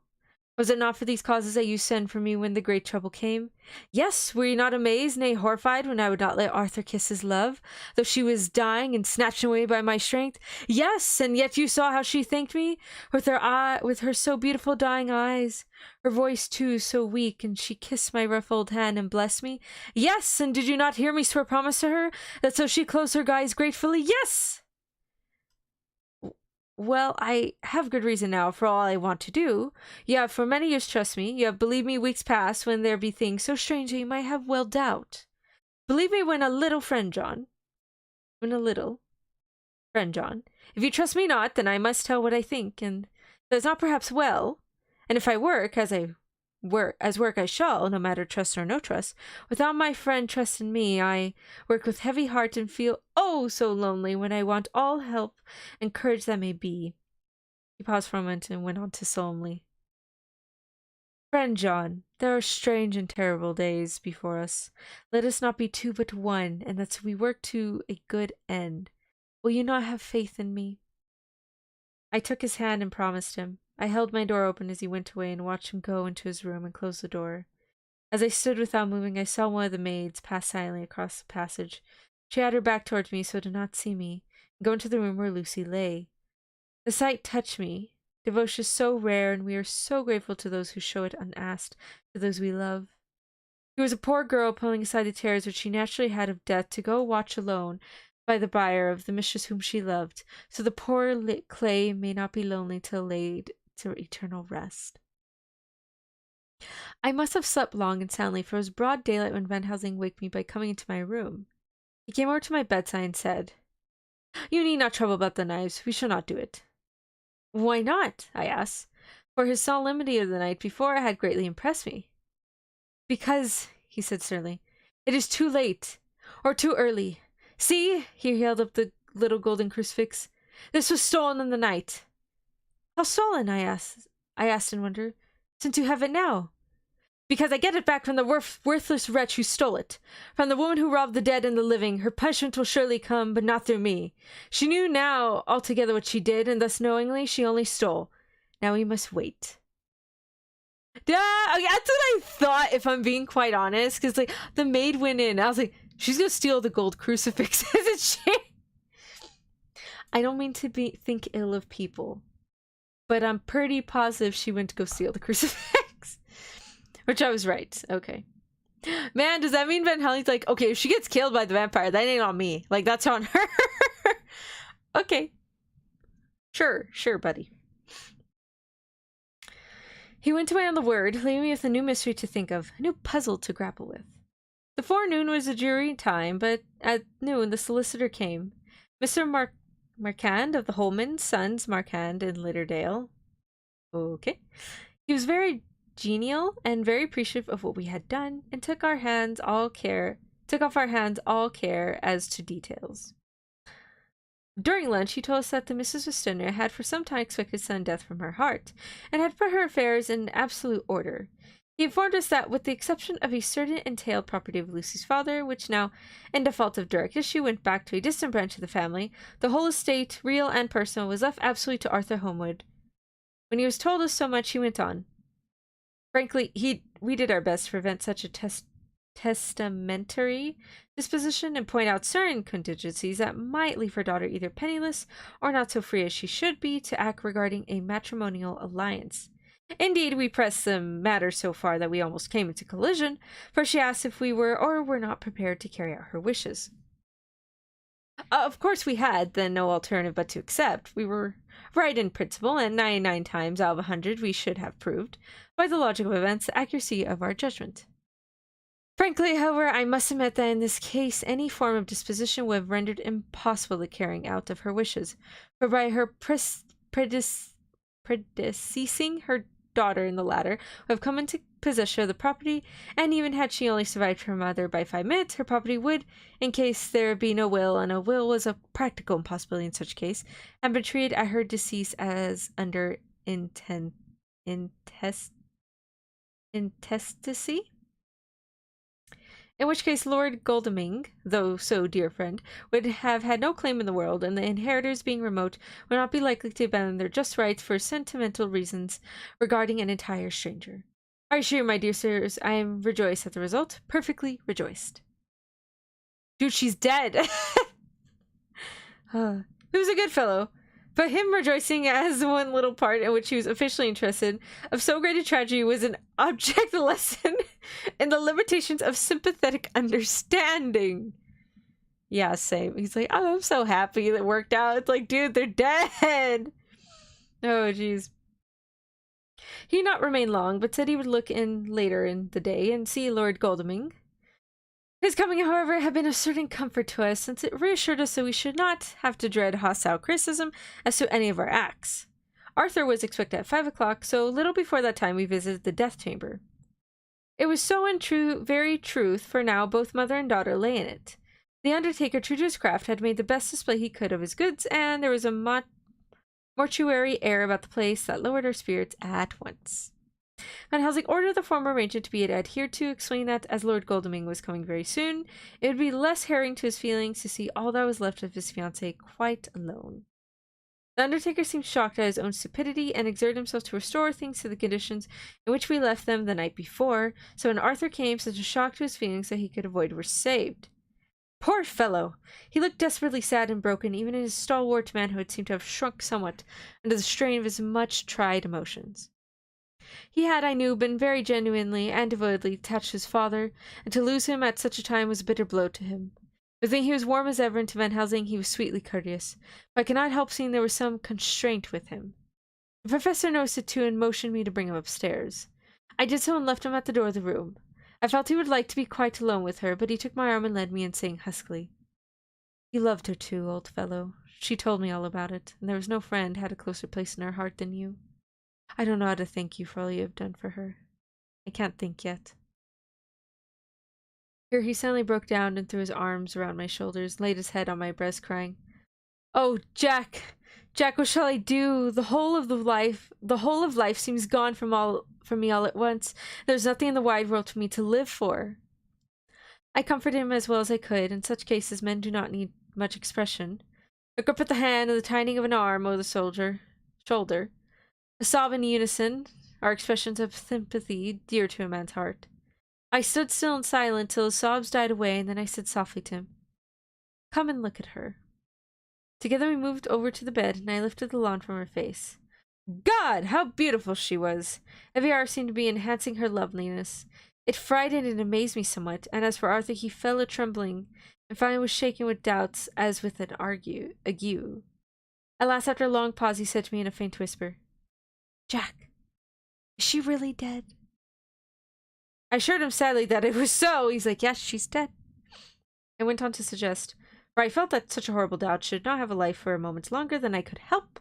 Speaker 1: Was it not for these causes that you sent for me when the great trouble came? Yes, were you not amazed, nay horrified, when I would not let Arthur kiss his love, though she was dying and snatched away by my strength? Yes, and yet you saw how she thanked me, with her so beautiful dying eyes, her voice too so weak, and she kissed my rough old hand and blessed me. Yes, and did you not hear me swear promise to her, that so she closed her eyes gratefully? Yes! Well, I have good reason now for all I want to do. You have for many years trust me. You have believed me weeks past when there be things so strange that you might have well doubt. Believe me when a little, friend John. When a little, friend John. If you trust me not, then I must tell what I think, and that is not perhaps well. And if I work, as work I shall, no matter trust or no trust, without my friend trust in me, I work with heavy heart and feel oh so lonely when I want all help and courage that may be. He paused for a moment and went on to solemnly. Friend John, there are strange and terrible days before us. Let us not be two but one, and that we work to a good end. Will you not have faith in me? I took his hand and promised him. I held my door open as he went away and watched him go into his room and close the door. As I stood without moving, I saw one of the maids pass silently across the passage. She had her back towards me so did not see me, and go into the room where Lucy lay. The sight touched me. Devotion is so rare, and we are so grateful to those who show it unasked, to those we love. She was a poor girl pulling aside the terrors which she naturally had of death to go watch alone by the bier of the mistress whom she loved, so the poor lit clay may not be lonely till laid to eternal rest. I must have slept long and soundly, for it was broad daylight when Van Helsing waked me by coming into my room. He came over to my bedside and said, You need not trouble about the knives. We shall not do it. Why not? I asked, for his solemnity of the night before had greatly impressed me. Because, he said sternly, it is too late, or too early. See, here he held up the little golden crucifix. This was stolen in the night. How stolen? I asked in wonder. Since you have it now. Because I get it back from the worthless wretch who stole it. From the woman who robbed the dead and the living. Her punishment will surely come, but not through me. She knew now altogether what she did, and thus knowingly she only stole. Now we must wait. Yeah, okay, that's what I thought, if I'm being quite honest. Because like the maid went in. I was like, she's gonna steal the gold crucifix, isn't she? I don't mean to think ill of people. But I'm pretty positive she went to go steal the crucifix. Which I was right. Okay. Man, does that mean Van Helsing's like, okay, if she gets killed by the vampire, that ain't on me. Like, that's on her. Okay. Sure, buddy. He went away on the word, leaving me with a new mystery to think of, a new puzzle to grapple with. The forenoon was a dreary time, but at noon the solicitor came. Mr. Marquand of the Holman Sons Marquand in Litterdale. Okay. He was very genial and very appreciative of what we had done, and took off our hands all care as to details. During lunch, he told us that the Mrs. Westenra had for some time expected sudden death from her heart, and had put her affairs in absolute order. He informed us that, with the exception of a certain entailed property of Lucy's father, which now, in default of direct issue, went back to a distant branch of the family, the whole estate, real and personal, was left absolutely to Arthur Holmwood. When he was told us so much, he went on. Frankly, we did our best to prevent such a testamentary disposition and point out certain contingencies that might leave her daughter either penniless or not so free as she should be to act regarding a matrimonial alliance. Indeed, we pressed the matter so far that we almost came into collision, for she asked if we were or were not prepared to carry out her wishes. Of course we had, then, no alternative but to accept. We were right in principle, and 99 times out of 100 we should have proved, by the logic of events, the accuracy of our judgment. Frankly, however, I must admit that in this case any form of disposition would have rendered impossible the carrying out of her wishes, for by her predeceasing her daughter in the latter would have come into possession of the property, and even had she only survived her mother by 5 minutes, her property would, in case there be no will, and a will was a practical impossibility in such case, have been treated at her decease as under intestacy, in which case Lord Godalming, though so dear a friend, would have had no claim in the world, and the inheritors, being remote, would not be likely to abandon their just rights for sentimental reasons regarding an entire stranger. I assure you, my dear sirs, I am rejoiced at the result. Perfectly rejoiced. Dude, she's dead! He was a good fellow, but him rejoicing as one little part in which he was officially interested of so great a tragedy was an object lesson in the limitations of sympathetic understanding. Yeah, same. He's like, oh, I'm so happy that worked out. It's like, dude, they're dead! Oh, jeez. He did not remain long, but said he would look in later in the day and see Lord Godalming. His coming, however, had been a certain comfort to us, since it reassured us that we should not have to dread hostile criticism as to any of our acts. Arthur was expected at 5 o'clock, so little before that time we visited the death chamber. It was so in very truth, for now both mother and daughter lay in it. The undertaker, true to his craft, had made the best display he could of his goods, and there was a mortuary air about the place that lowered our spirits at once. Van Helsing ordered the former arrangement to be adhered to, explaining that, as Lord Godalming was coming very soon, it would be less harrowing to his feelings to see all that was left of his fiancée quite alone. The undertaker seemed shocked at his own stupidity, and exerted himself to restore things to the conditions in which we left them the night before, so when Arthur came, such a shock to his feelings that he could avoid were saved. Poor fellow! He looked desperately sad and broken, even in his stalwart manhood seemed to have shrunk somewhat under the strain of his much-tried emotions. He had, I knew, been very genuinely and devotedly attached to his father, and to lose him at such a time was a bitter blow to him. Within he was warm as ever, and to Van Helsing he was sweetly courteous, but I could not help seeing there was some constraint with him. The professor noticed it too, and motioned me to bring him upstairs. I did so and left him at the door of the room. I felt he would like to be quite alone with her, but he took my arm and led me in, saying huskily, "You loved her too, old fellow. She told me all about it, and there was no friend had a closer place in her heart than you. I don't know how to thank you for all you have done for her. I can't think yet." Here he suddenly broke down and threw his arms around my shoulders, laid his head on my breast, crying, "Oh, Jack! Jack, what shall I do? The whole of life seems gone from me all at once. There's nothing in the wide world for me to live for." I comforted him as well as I could. In such cases men do not need much expression. A grip of the hand and the tightening of an arm over the shoulder, a sob in unison, are expressions of sympathy dear to a man's heart. I stood still and silent till his sobs died away, and then I said softly to him, "Come and look at her." Together we moved over to the bed, and I lifted the lawn from her face. God, how beautiful she was! Every hour seemed to be enhancing her loveliness. It frightened and amazed me somewhat, and as for Arthur, he fell a-trembling, and finally was shaken with doubts as with an ague. At last, after a long pause, he said to me in a faint whisper, "Jack, is she really dead?" I assured him sadly that it was so. He's like, "Yes, she's dead." I went on to suggest, for I felt that such a horrible doubt should not have a life for a moment longer than I could help,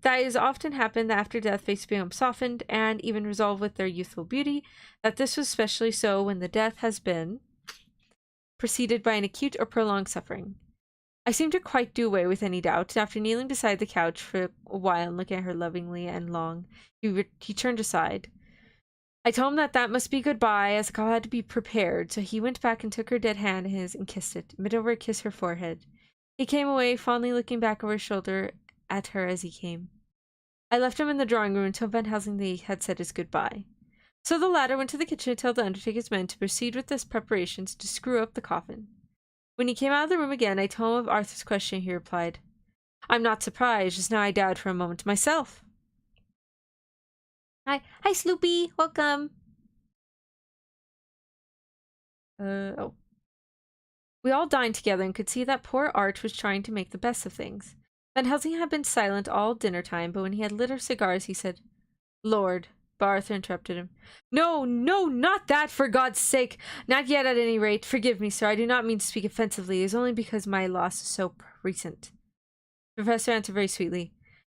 Speaker 1: that it has often happened that after death faces become softened and even resolve with their youthful beauty, that this was especially so when the death has been preceded by an acute or prolonged suffering. I seemed to quite do away with any doubt, and after kneeling beside the couch for a while and looking at her lovingly and long, he turned aside. I told him that must be goodbye, as God had to be prepared, so he went back and took her dead hand in his and kissed it, bent over to kiss her forehead. He came away, fondly looking back over his shoulder at her as he came. I left him in the drawing room until Van Helsing had said his goodbye. So the latter went to the kitchen to tell the undertaker's men to proceed with his preparations to screw up the coffin. When he came out of the room again, I told him of Arthur's question. He replied, "I'm not surprised, just now I doubted for a moment myself." Hi, Sloopy, welcome. Oh. We all dined together and could see that poor Art was trying to make the best of things. Van Helsing had been silent all dinner time, but when he had lit our cigars, he said, "Lord," but Arthur interrupted him. "No, no, not that, for God's sake! Not yet, at any rate. Forgive me, sir, I do not mean to speak offensively. It is only because my loss is so recent." The professor answered very sweetly,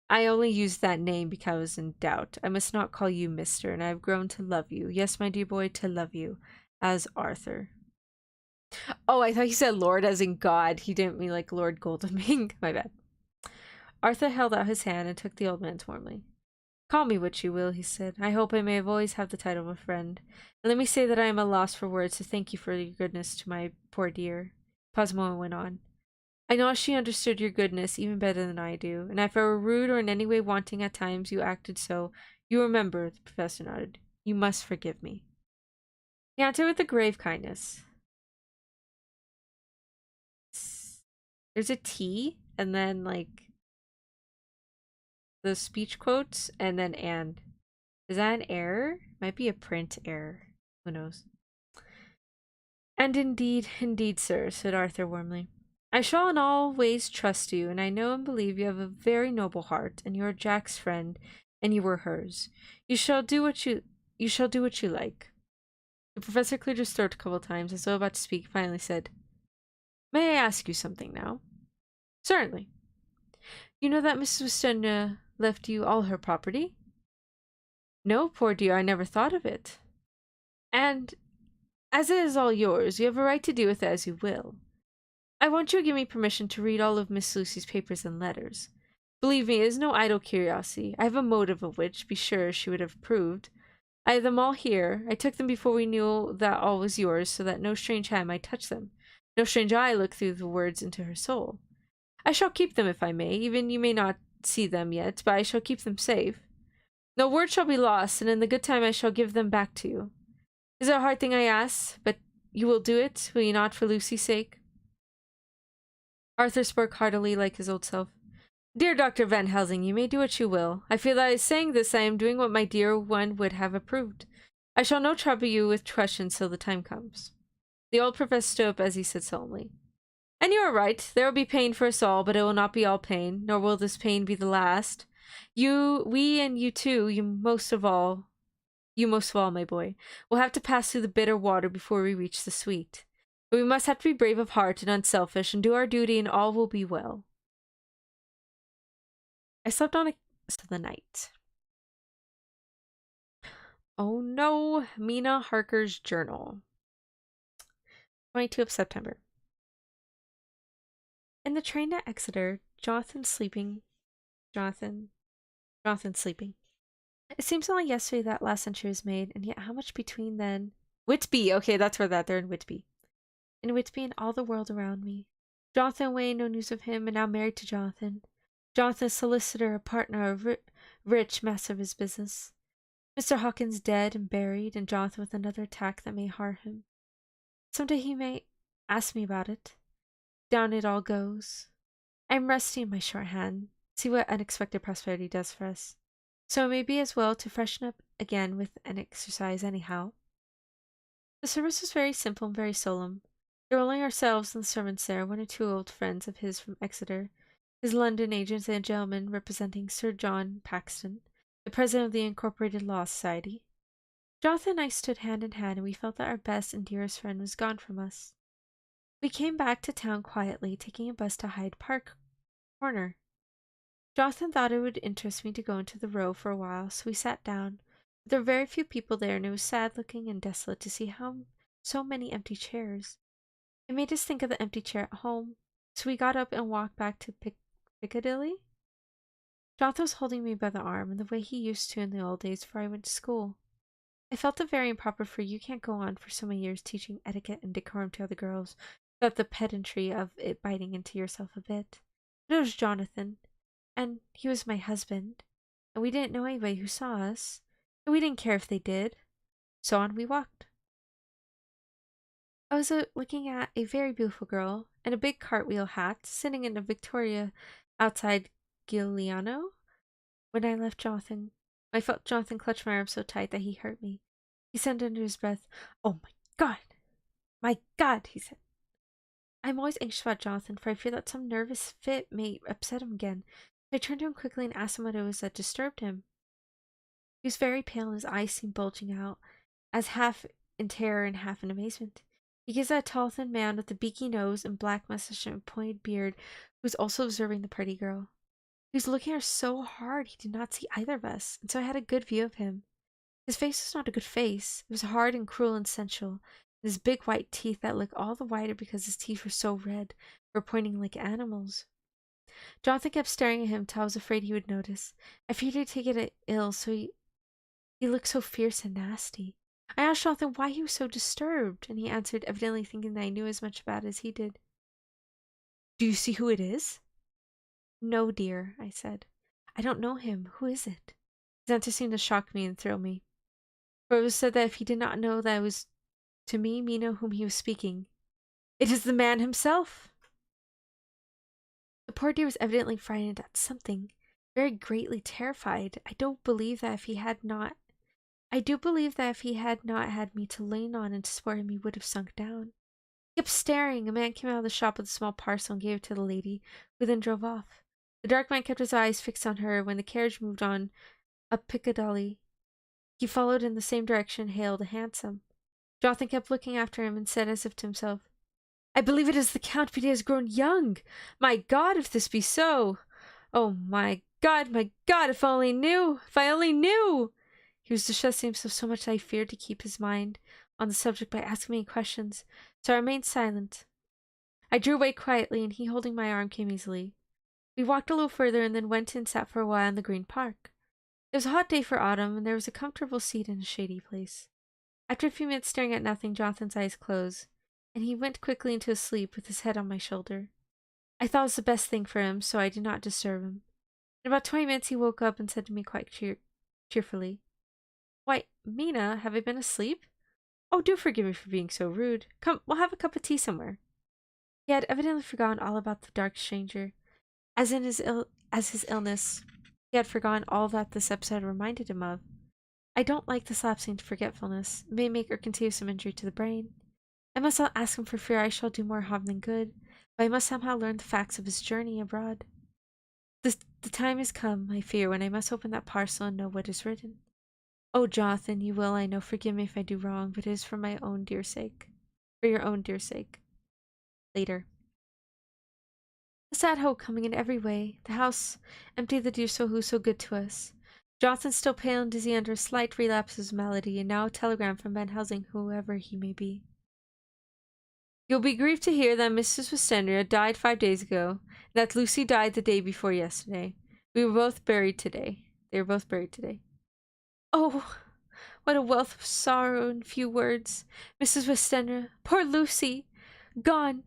Speaker 1: "I only used that name because I was in doubt. I must not call you Mister, and I have grown to love you. Yes, my dear boy, to love you. As Arthur." Oh, I thought he said Lord as in God. He didn't mean like Lord Goldwing. My bad. Arthur held out his hand and took the old man's warmly. "Call me what you will," he said. "I hope I may always have the title of a friend. And let me say that I am at a loss for words to thank you for your goodness to my poor dear." Pause a moment, went on. "I know she understood your goodness even better than I do, and if I were rude or in any way wanting at times you acted so, you remember," the professor nodded, "you must forgive me." He answered with a grave kindness. There's a T, and then, like, the speech quotes, and then and. Is that an error? Might be a print error. Who knows? "And indeed, sir," said Arthur warmly, "I shall in all ways trust you, and I know and believe you have a very noble heart, and you are Jack's friend, and you were hers. You shall do what you like." The professor cleared his throat a couple times, as though about to speak, finally said, "May I ask you something now?" "Certainly." "You know that Mrs. Westenra left you all her property?" "No, poor dear, I never thought of it." "And as it is all yours, you have a right to do with it as you will. I want you to give me permission to read all of Miss Lucy's papers and letters. Believe me, it is no idle curiosity. I have a motive of which, be sure, she would have approved. I have them all here. I took them before we knew that all was yours, so that no strange hand might touch them. No strange eye look through the words into her soul. I shall keep them if I may, even you may not see them yet, but I shall keep them safe. No word shall be lost, and in the good time I shall give them back to you. Is it a hard thing I ask, but you will do it, will you not, for Lucy's sake?" Arthur spoke heartily like his old self. "Dear Dr. Van Helsing, you may do what you will. I feel that by saying this I am doing what my dear one would have approved. I shall no trouble you with questions till the time comes." The old professor stood up as he said solemnly, "And you are right. There will be pain for us all, but it will not be all pain, nor will this pain be the last. We, and you too, you most of all, my boy, will have to pass through the bitter water before we reach the sweet. But we must have to be brave of heart and unselfish, and do our duty, and all will be well." I slept on the night. Oh no, Mina Harker's journal. 22 of September. In the train at Exeter, Jonathan's sleeping. It seems only yesterday that last entry was made, and yet how much between then. Whitby! Okay, that's where they're in Whitby. In Whitby and all the world around me. Jonathan away, no news of him, and now married to Jonathan. Jonathan solicitor, a partner, a rich master of his business. Mr. Hawkins dead and buried, and Jonathan with another attack that may harm him. Some day he may ask me about it. Down it all goes. I am rusty in my shorthand. See what unexpected prosperity does for us. So it may be as well to freshen up again with an exercise anyhow. The service was very simple and very solemn. There were only ourselves and the servants there, one or two old friends of his from Exeter, his London agents, and a gentleman representing Sir John Paxton, the president of the Incorporated Law Society. Jonathan and I stood hand in hand, and we felt that our best and dearest friend was gone from us. We came back to town quietly, taking a bus to Hyde Park Corner. Jonathan thought it would interest me to go into the Row for a while, so we sat down. There were very few people there, and it was sad-looking and desolate to see so many empty chairs. It made us think of the empty chair at home. So we got up and walked back to Piccadilly. Jonathan was holding me by the arm in the way he used to in the old days before I went to school. I felt it very improper, for you can't go on for so many years teaching etiquette and decorum to other girls without the pedantry of it biting into yourself a bit. But it was Jonathan, and he was my husband, and we didn't know anybody who saw us, and we didn't care if they did. So on we walked. I was looking at a very beautiful girl in a big cartwheel hat sitting in a Victoria outside Giuliano when I left Jonathan. I felt Jonathan clutch my arm so tight that he hurt me. He said under his breath, "Oh my God! My God!" he said. I'm always anxious about Jonathan, for I fear that some nervous fit may upset him again. I turned to him quickly and asked him what it was that disturbed him. He was very pale and his eyes seemed bulging out, as half in terror and half in amazement. He gazed at a tall, thin man with a beaky nose and black mustache and pointed beard, who was also observing the pretty girl. He was looking at her so hard he did not see either of us, and so I had a good view of him. His face was not a good face. It was hard and cruel and sensual, and his big white teeth that looked all the whiter because his teeth were so red were pointing like animals. Jonathan kept staring at him till I was afraid he would notice. I feared he'd take it ill, so he looked so fierce and nasty. I asked Jonathan why he was so disturbed, and he answered, evidently thinking that I knew as much about it as he did. "Do you see who it is?" "No, dear," I said. "I don't know him. Who is it?" His answer seemed to shock me and thrill me. For it was said that if he did not know that it was to me, Mina, whom he was speaking, it is the man himself! The poor dear was evidently frightened at something, very greatly terrified. I do believe that if he had not had me to lean on and to support him, he would have sunk down. He kept staring. A man came out of the shop with a small parcel and gave it to the lady, who then drove off. The dark man kept his eyes fixed on her. When the carriage moved on up Piccadilly, he followed in the same direction and hailed a hansom. Jonathan kept looking after him and said as if to himself, "I believe it is the Count, but he has grown young. My God, if this be so! Oh, my God, if I only knew! If I only knew!" He was distressing himself so much that I feared to keep his mind on the subject by asking many questions, so I remained silent. I drew away quietly, and he, holding my arm, came easily. We walked a little further and then went and sat for a while in the Green Park. It was a hot day for autumn, and there was a comfortable seat in a shady place. After a few minutes staring at nothing, Jonathan's eyes closed, and he went quickly into a sleep with his head on my shoulder. I thought it was the best thing for him, so I did not disturb him. In about 20 minutes he woke up and said to me quite cheerfully, "Why, Mina, have I been asleep? Oh, do forgive me for being so rude. Come, we'll have a cup of tea somewhere." He had evidently forgotten all about the dark stranger. As his illness, he had forgotten all that this episode reminded him of. I don't like this lapse into forgetfulness. It may make or continue some injury to the brain. I must not ask him for fear I shall do more harm than good, but I must somehow learn the facts of his journey abroad. The time has come, I fear, when I must open that parcel and know what is written. Oh, Jonathan, you will, I know, forgive me if I do wrong, but it is for my own dear sake. For your own dear sake. Later. A sad hope coming in every way. The house empty, the dear soul who was so good to us. Jonathan still pale and dizzy under a slight relapse of malady, and now a telegram from Ben Helsing, whoever he may be. "You'll be grieved to hear that Mrs. Westenra died 5 days ago, and that Lucy died the day before yesterday. They were both buried today. Oh, what a wealth of sorrow in few words. Mrs. Westenra, poor Lucy, gone,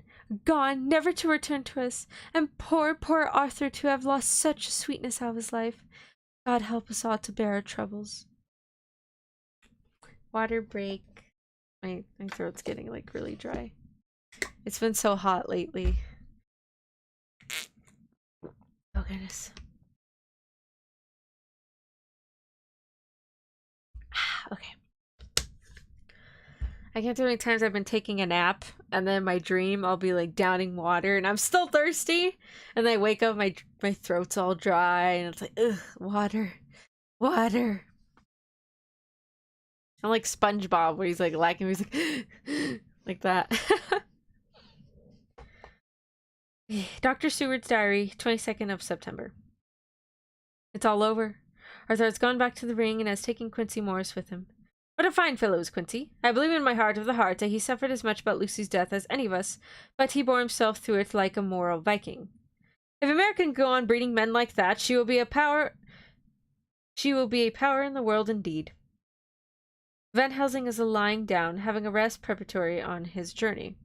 Speaker 1: never to return to us, and poor Arthur to have lost such a sweetness out of his life. God help us all to bear our troubles." Water break. My throat's getting like really dry. It's been so hot lately. Oh goodness. Okay. I can't tell how many times I've been taking a nap, and then my dream I'll be like downing water, and I'm still thirsty, and then I wake up, my throat's all dry, and it's like, ugh, water. I'm like SpongeBob, where he's like lacking, he's like, like that. Dr. Seward's diary, 22nd of September. It's all over. Arthur has gone back to the ring and has taken Quincy Morris with him. What a fine fellow is Quincy. I believe in my heart of the heart that he suffered as much about Lucy's death as any of us, but he bore himself through it like a moral Viking. If America can go on breeding men like that, she will be a power. She will be a power in the world indeed. Van Helsing is lying down, having a rest preparatory on his journey.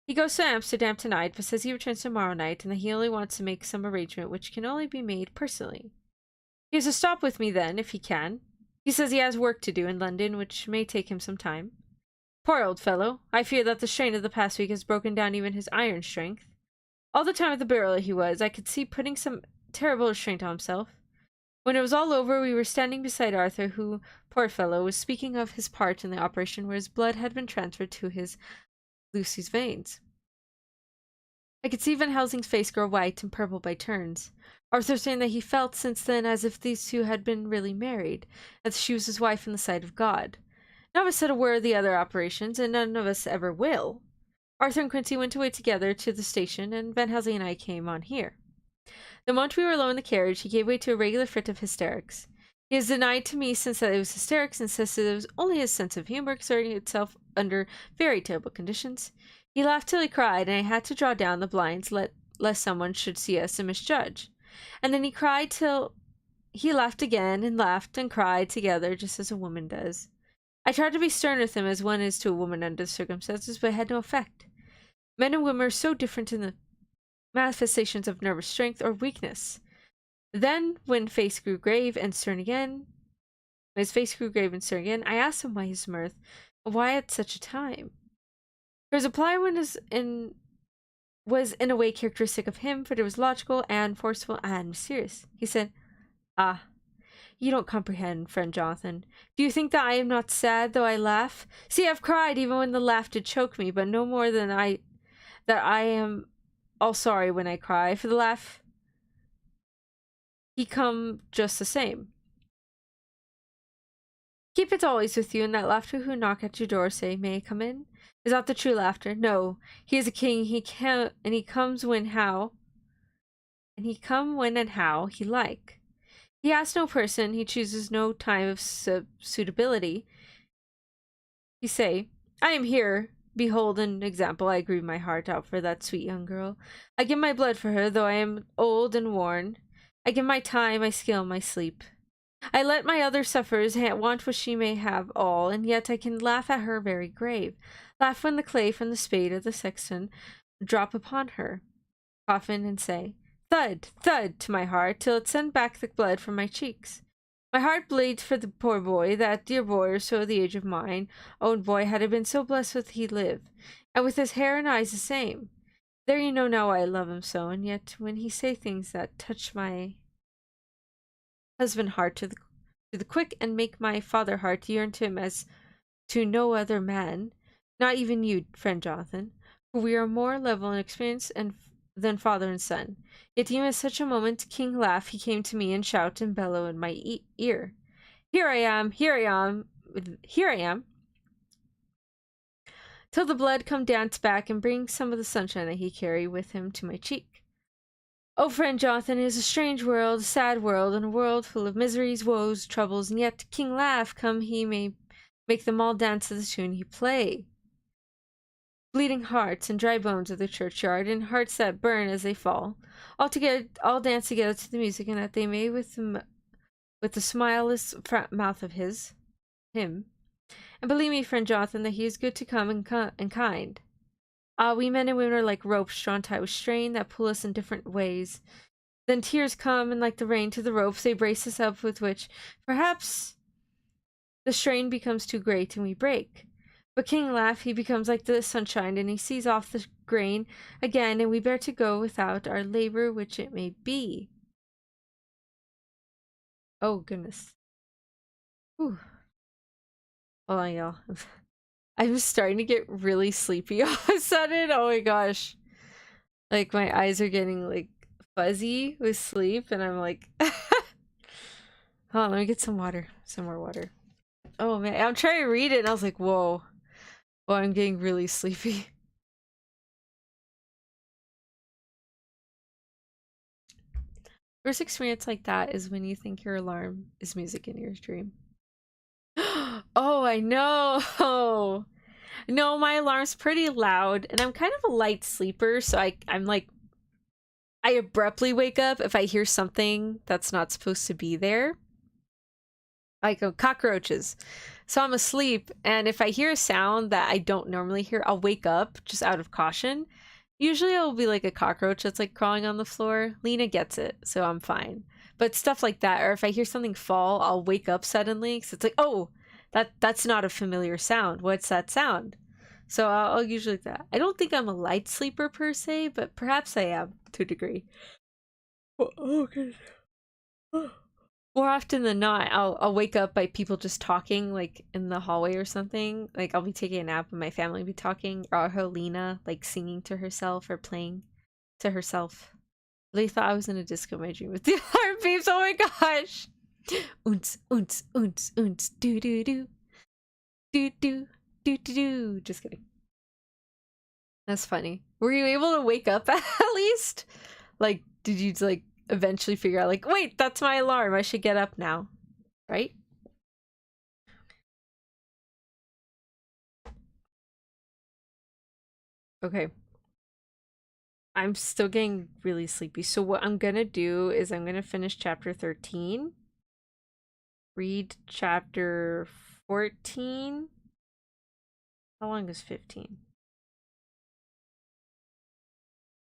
Speaker 1: He goes to Amsterdam tonight, but says he returns tomorrow night, and that he only wants to make some arrangement which can only be made personally. He is to stop with me then, if he can. He says he has work to do in London, which may take him some time. Poor old fellow. I fear that the strain of the past week has broken down even his iron strength. All the time at the burial I could see putting some terrible restraint on himself. When it was all over, we were standing beside Arthur, who, poor fellow, was speaking of his part in the operation where his blood had been transferred to his Lucy's veins. I could see Van Helsing's face grow white and purple by turns. Arthur saying that he felt since then as if these two had been really married, as she was his wife in the sight of God. None of us said a word of the other operations, and none of us ever will. Arthur and Quincy went away together to the station, and Van Helsing and I came on here. The moment we were alone in the carriage, he gave way to a regular fit of hysterics. He has denied to me since that it was hysterics, and insisted it was only his sense of humor exerting itself under very terrible conditions. He laughed till he cried, and I had to draw down the blinds lest someone should see us and misjudge. And then he cried till he laughed again, and cried together, just as a woman does. I tried to be stern with him as one is to a woman under the circumstances, but it had no effect. Men and women are so different in the manifestations of nervous strength or weakness. Then, when his face grew grave and stern again, I asked him why his mirth, and why at such a time. His reply was in a way characteristic of him, for it was logical and forceful and mysterious. He said, "Ah, you don't comprehend, friend Jonathan. Do you think that I am not sad, though I laugh? See, I've cried even when the laugh did choke me, but no more than that I am all sorry when I cry, for the laugh he come just the same. Keep it always with you, and that laughter who knock at your door say, 'May I come in?' Is that the true laughter? No, he is a king. He comes when and how he like. He asks no person. He chooses no time of suitability. He say, 'I am here. Behold an example. I grieve my heart out for that sweet young girl. I give my blood for her, though I am old and worn. I give my time, my skill, my sleep. I let my other sufferers want what she may have all, and yet I can laugh at her very grave. Laugh when the clay from the spade of the sexton drop upon her coffin, and say, thud, thud, to my heart, till it send back the blood from my cheeks. My heart bleeds for the poor boy, that dear boy, or so the age of mine own boy, had I been so blessed with he live, and with his hair and eyes the same. There you know now why I love him so, and yet when he say things that touch my husband heart to the quick, and make my father heart yearn to him as to no other man, not even you, friend Jonathan, for we are more level in experience than father and son. Yet even at such a moment, king laugh, he came to me and shout and bellow in my ear, Here I am, here I am, here I am, till the blood come dance back and bring some of the sunshine that he carry with him to my cheek. Oh, friend Jonathan, it is a strange world, a sad world, and a world full of miseries, woes, troubles, and yet king laugh, come he may make them all dance to the tune he play. Bleeding hearts and dry bones of the churchyard, and hearts that burn as they fall, all dance together to the music, and that they may with the smileless mouth of him. And believe me, friend Jonathan, that he is good to come and kind. Ah, we men and women are like ropes drawn tight with strain that pull us in different ways. Then tears come, and like the rain to the ropes, they brace us up, with which, perhaps, the strain becomes too great, and we break. But king laugh, he becomes like the sunshine, and he sees off the grain again, and we bear to go without our labor, which it may be. Oh, goodness. Whew. Hold on, y'all. I'm starting to get really sleepy all of a sudden. Oh my gosh. Like, my eyes are getting, like, fuzzy with sleep, and I'm like... Hold on, let me get some water. Some more water. Oh, man. I'm trying to read it, and I was like, whoa. Well, I'm getting really sleepy. First experience like that is when you think your alarm is music in your dream. Oh, I know. No, my alarm's pretty loud, and I'm kind of a light sleeper, so I'm like, I abruptly wake up if I hear something that's not supposed to be there. Like cockroaches. So I'm asleep, and if I hear a sound that I don't normally hear, I'll wake up just out of caution. Usually it'll be like a cockroach that's like crawling on the floor. Lena gets it, so I'm fine. But stuff like that, or if I hear something fall, I'll wake up suddenly because it's like, oh, that's not a familiar sound. What's that sound? So I'll usually do that. I don't think I'm a light sleeper per se, but perhaps I am to a degree. Oh, okay. More often than not, I'll wake up by people just talking, like in the hallway or something. Like I'll be taking a nap and my family will be talking, or Helena like singing to herself or playing to herself. They thought I was in a disco in my dream with the alarm beeps. Oh my gosh! Oons, oons, oons, oons, do do do, do do do do do. Just kidding. That's funny. Were you able to wake up at least? Like, did you like eventually figure out like, wait, that's my alarm. I should get up now, right? Okay. I'm still getting really sleepy. So what I'm gonna do is I'm gonna finish chapter 13. Read chapter 14. How long is 15?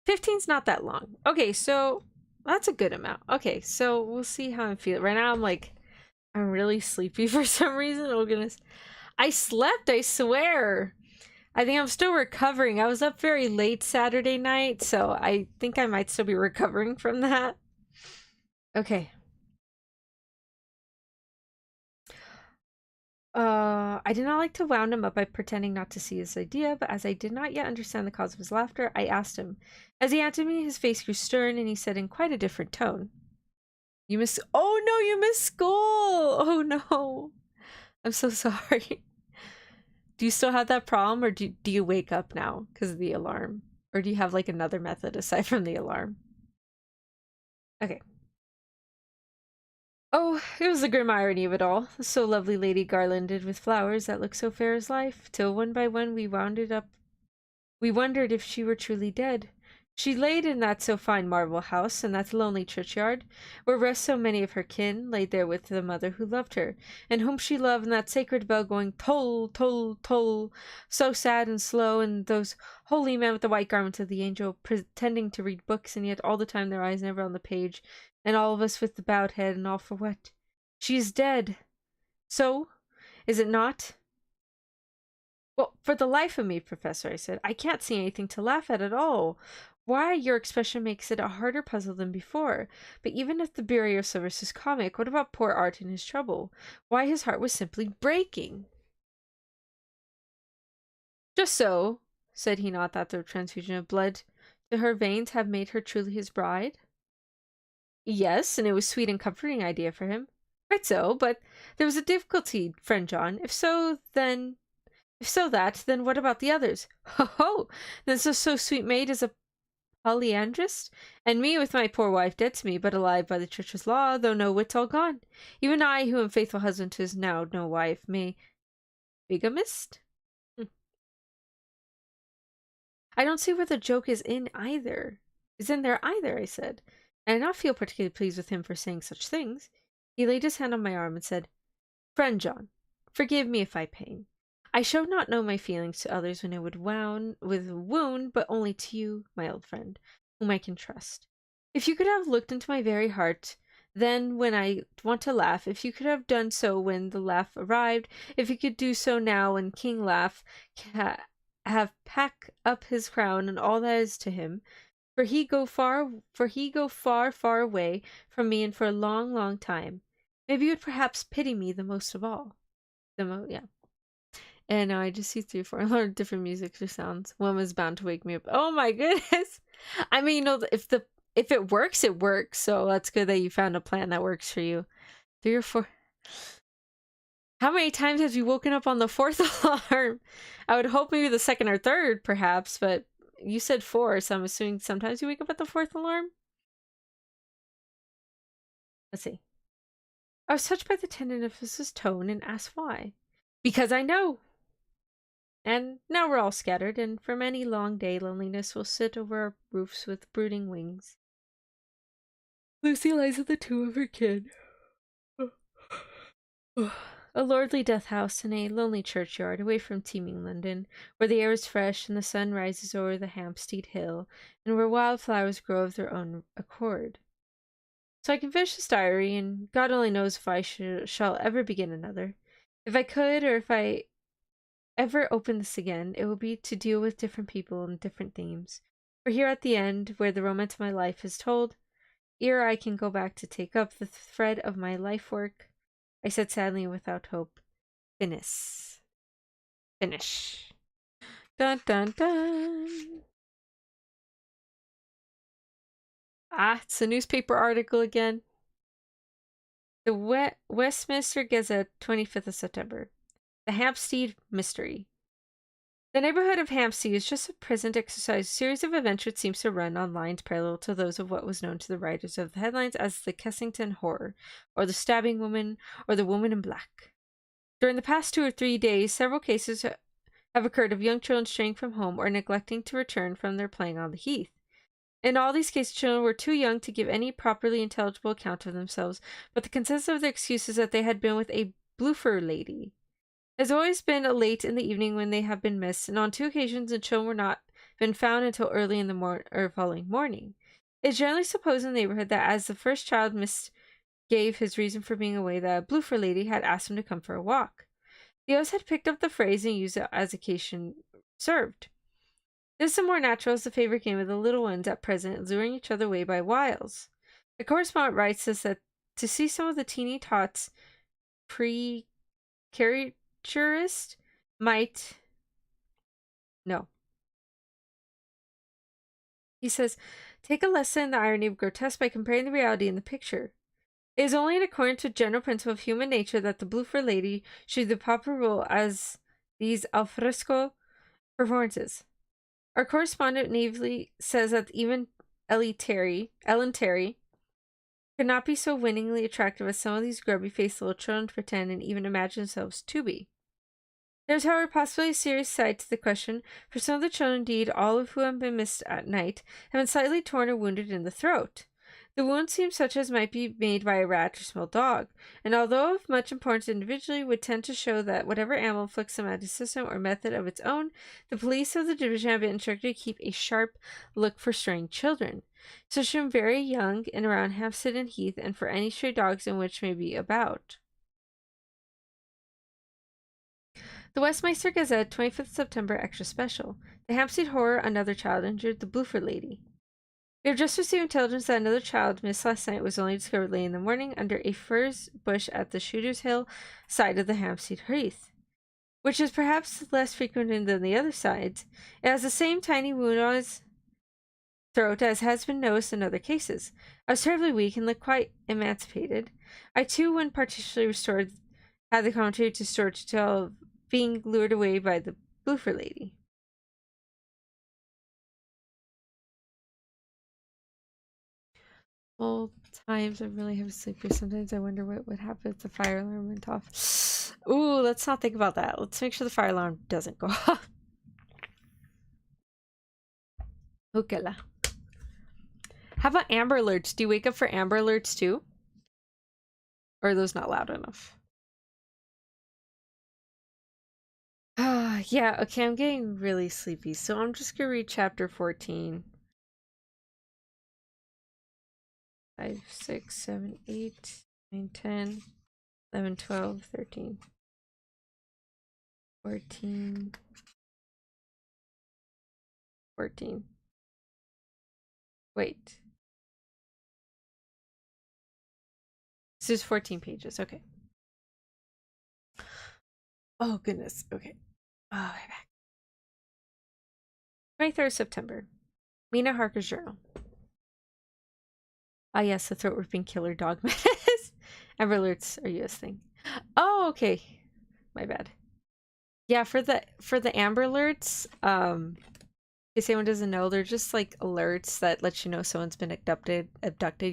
Speaker 1: 15's not that long. Okay, so that's a good amount. Okay, so we'll see how I'm feeling. Right now I'm really sleepy for some reason. Oh goodness. I slept, I swear. I think I'm still recovering. I was up very late Saturday night, so I think I might still be recovering from that. Okay. I did not like to wound him up by pretending not to see his idea, but as I did not yet understand the cause of his laughter, I asked him. As he answered me, his face grew stern, and he said in quite a different tone, "You miss— Oh no, you missed school! Oh no! I'm so sorry." Do you still have that problem, or do you wake up now because of the alarm? Or do you have like another method aside from the alarm? Okay. Oh, it was the grim irony of it all. So lovely lady garlanded with flowers that looked so fair as life, till one by one we wound it up. We wondered if she were truly dead. She laid in that so fine marble house, in that lonely churchyard, where rest so many of her kin, laid there with the mother who loved her, and whom she loved, and that sacred bell going toll, toll, toll, so sad and slow, and those holy men with the white garments of the angel, pretending to read books, and yet all the time their eyes never on the page, and all of us with the bowed head, and all for what? She is dead. So, is it not? Well, for the life of me, Professor, I said, I can't see anything to laugh at all. Why, your expression makes it a harder puzzle than before. But even if the barrier service is comic, what about poor Art and his trouble? Why, his heart was simply breaking. Just so, said he not that the transfusion of blood to her veins have made her truly his bride? Yes, and it was sweet and comforting idea for him. Quite so, but there was a difficulty, friend John. If so that, then what about the others? Ho ho! Then so sweet maid is a polyandrist? And me with my poor wife dead to me, but alive by the church's law, though no wits all gone. Even I, who am faithful husband to his now no wife, may bigamist? I don't see where the joke is in either. Is in there either, I said. And I did not feel particularly pleased with him for saying such things. He laid his hand on my arm and said, Friend John, forgive me if I pain. I showed not know my feelings to others when I would wound, but only to you, my old friend, whom I can trust. If you could have looked into my very heart, then when I want to laugh, if you could have done so when the laugh arrived, if you could do so now when King Laugh have pack up his crown and all that is to him, for he go far, far away from me and for a long, long time. Maybe you would perhaps pity me the most of all. Yeah. And I just see 3 or 4 learn different music or sounds. One was bound to wake me up. Oh my goodness! I mean, if it works, it works. So that's good that you found a plan that works for you. 3 or 4. How many times have you woken up on the 4th alarm? I would hope maybe the 2nd or 3rd, perhaps, but you said 4, so I'm assuming sometimes you wake up at the 4th alarm. Let's see. I was touched by the tenderness tone and asked why. Because I know! And now we're all scattered, and for many long day loneliness will sit over our roofs with brooding wings. Lucy lies at the tomb of her kin. A lordly death house in a lonely churchyard away from teeming London, where the air is fresh and the sun rises over the Hampstead Hill, and where wildflowers grow of their own accord. So I can finish this diary, and God only knows if I shall ever begin another. If I could, or if I ever open this again, it will be to deal with different people and different themes. For here at the end, where the romance of my life is told, ere I can go back to take up the thread of my life work, I said sadly and without hope, Finish. Dun dun dun. Ah, it's a newspaper article again. The Westminster Gazette, 25th of September. The Hampstead Mystery. The neighborhood of Hampstead is just a present exercise, a series of adventures that seems to run on lines parallel to those of what was known to the writers of the headlines as the Kensington Horror, or the Stabbing Woman, or the Woman in Black. During the past 2 or 3 days, several cases have occurred of young children straying from home or neglecting to return from their playing on the heath. In all these cases, children were too young to give any properly intelligible account of themselves, but the consensus of their excuse is that they had been with a bloofer lady. It has always been late in the evening when they have been missed, and on 2 occasions the children were not been found until early in the following morning. It is generally supposed in the neighborhood that as the first child missed gave his reason for being away, that a bloofer lady had asked him to come for a walk. The others had picked up the phrase and used it as occasion served. This is the more natural as the favorite game of the little ones at present, luring each other away by wiles. The correspondent writes us that to see some of the teeny tots caricaturist might... No. He says, take a lesson in the irony of grotesque by comparing the reality and the picture. It is only in accordance with general principle of human nature that the bloofer lady should be the proper rule as these alfresco performances. Our correspondent naively says that even Ellen Terry could not be so winningly attractive as some of these grubby-faced little children pretend and even imagine themselves to be. There is, however, possibly a serious side to the question, for some of the children, indeed all of whom have been missed at night, have been slightly torn or wounded in the throat. The wound seems such as might be made by a rat or small dog, and although of much importance individually, would tend to show that whatever animal inflicts them at a system or method of its own, the police of the division have been instructed to keep a sharp look for straying children, such from very young and around Hampstead and Heath, and for any stray dogs in which may be about. The Westminster Gazette, 25th September, extra special. The Hampstead Horror, another child injured, the bloofer lady. We have just received intelligence that another child missed last night was only discovered late in the morning under a furze bush at the Shooter's Hill side of the Hampstead Heath, which is perhaps less frequented than the other sides. It has the same tiny wound on its throat as has been noticed in other cases. I was terribly weak and looked quite emancipated. I too, when partially restored, had the commentary to store to tell of being lured away by the bloofer lady. All times I really have sleepy. Sometimes I wonder what would happen if the fire alarm went off. Ooh, let's not think about that. Let's make sure the fire alarm doesn't go off. Okay. How about Amber Alerts? Do you wake up for Amber Alerts too? Or are those not loud enough? Yeah, okay, I'm getting really sleepy, so I'm just gonna read chapter 14. 5, 6, 7, 8, 9, 10, 11, 12, 13, 14, 14. Wait. This is 14 pages, okay. Oh, goodness, okay. Oh, I'm back. 23rd September. Mina Harker's journal. Ah, yes, the throat ripping killer dog menace. Amber Alerts are US thing. Oh, okay. My bad. Yeah, for the Amber Alerts, in case anyone doesn't know, they're just like alerts that let you know someone's been abducted,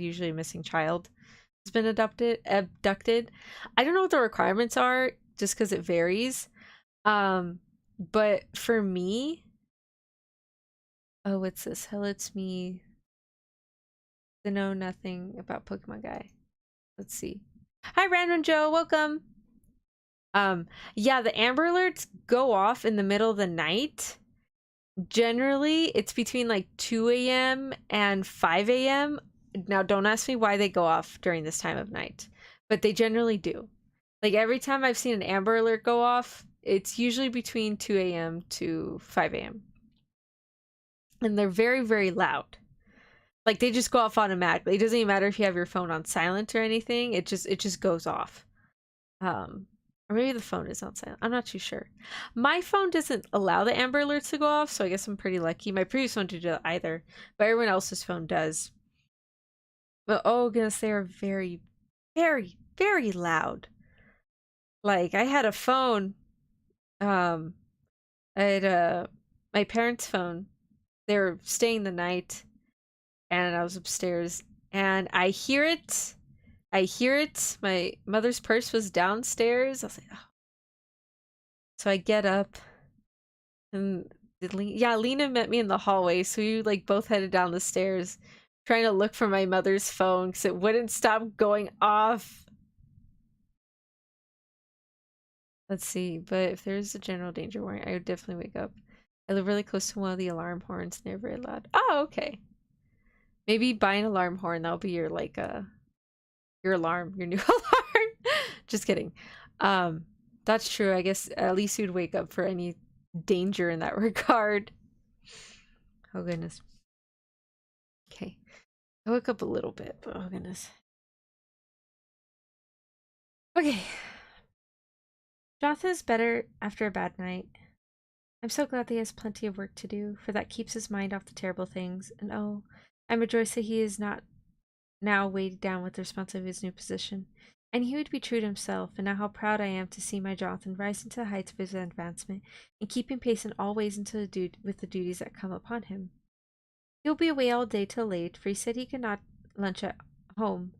Speaker 1: usually a missing child. has been abducted. I don't know what the requirements are, just because it varies. But for me, oh, what's this? Hell, it's me to know nothing about Pokemon Guy. Let's see. Hi, Random Joe. Welcome. Yeah, the Amber Alerts go off in the middle of the night. Generally, it's between like 2 a.m. and 5 a.m. Now, don't ask me why they go off during this time of night, but they generally do. Like every time I've seen an Amber Alert go off, it's usually between 2 a.m. to 5 a.m. And they're very, very loud. Like they just go off automatically. It doesn't even matter if you have your phone on silent or anything. It just goes off. Or maybe the phone is on silent. I'm not too sure. My phone doesn't allow the Amber Alerts to go off, so I guess I'm pretty lucky. My previous phone didn't do that either, but everyone else's phone does. But oh goodness, they are very, very, very loud. Like I had a phone, I had my parents' phone. They were staying the night, and I was upstairs, and I hear it. My mother's purse was downstairs. I was like, oh. So I get up, and Lena met me in the hallway. So we like both headed down the stairs, trying to look for my mother's phone because it wouldn't stop going off. Let's see, but if there's a general danger warning, I would definitely wake up. I live really close to one of the alarm horns, and they're very loud. Oh, okay. Maybe buy an alarm horn. That'll be your like your alarm, your new alarm. Just kidding. That's true. I guess at least you'd wake up for any danger in that regard. Oh goodness. Okay. I woke up a little bit, but oh goodness. Okay. Jonathan is better after a bad night. I'm so glad that he has plenty of work to do, for that keeps his mind off the terrible things, and oh, I'm rejoiced that he is not now weighed down with the responsibility of his new position. And he would be true to himself, and now how proud I am to see my Jonathan rising to the heights of his advancement, and keeping pace in all ways with the duties that come upon him. He'll be away all day till late, for he said he could not lunch at home.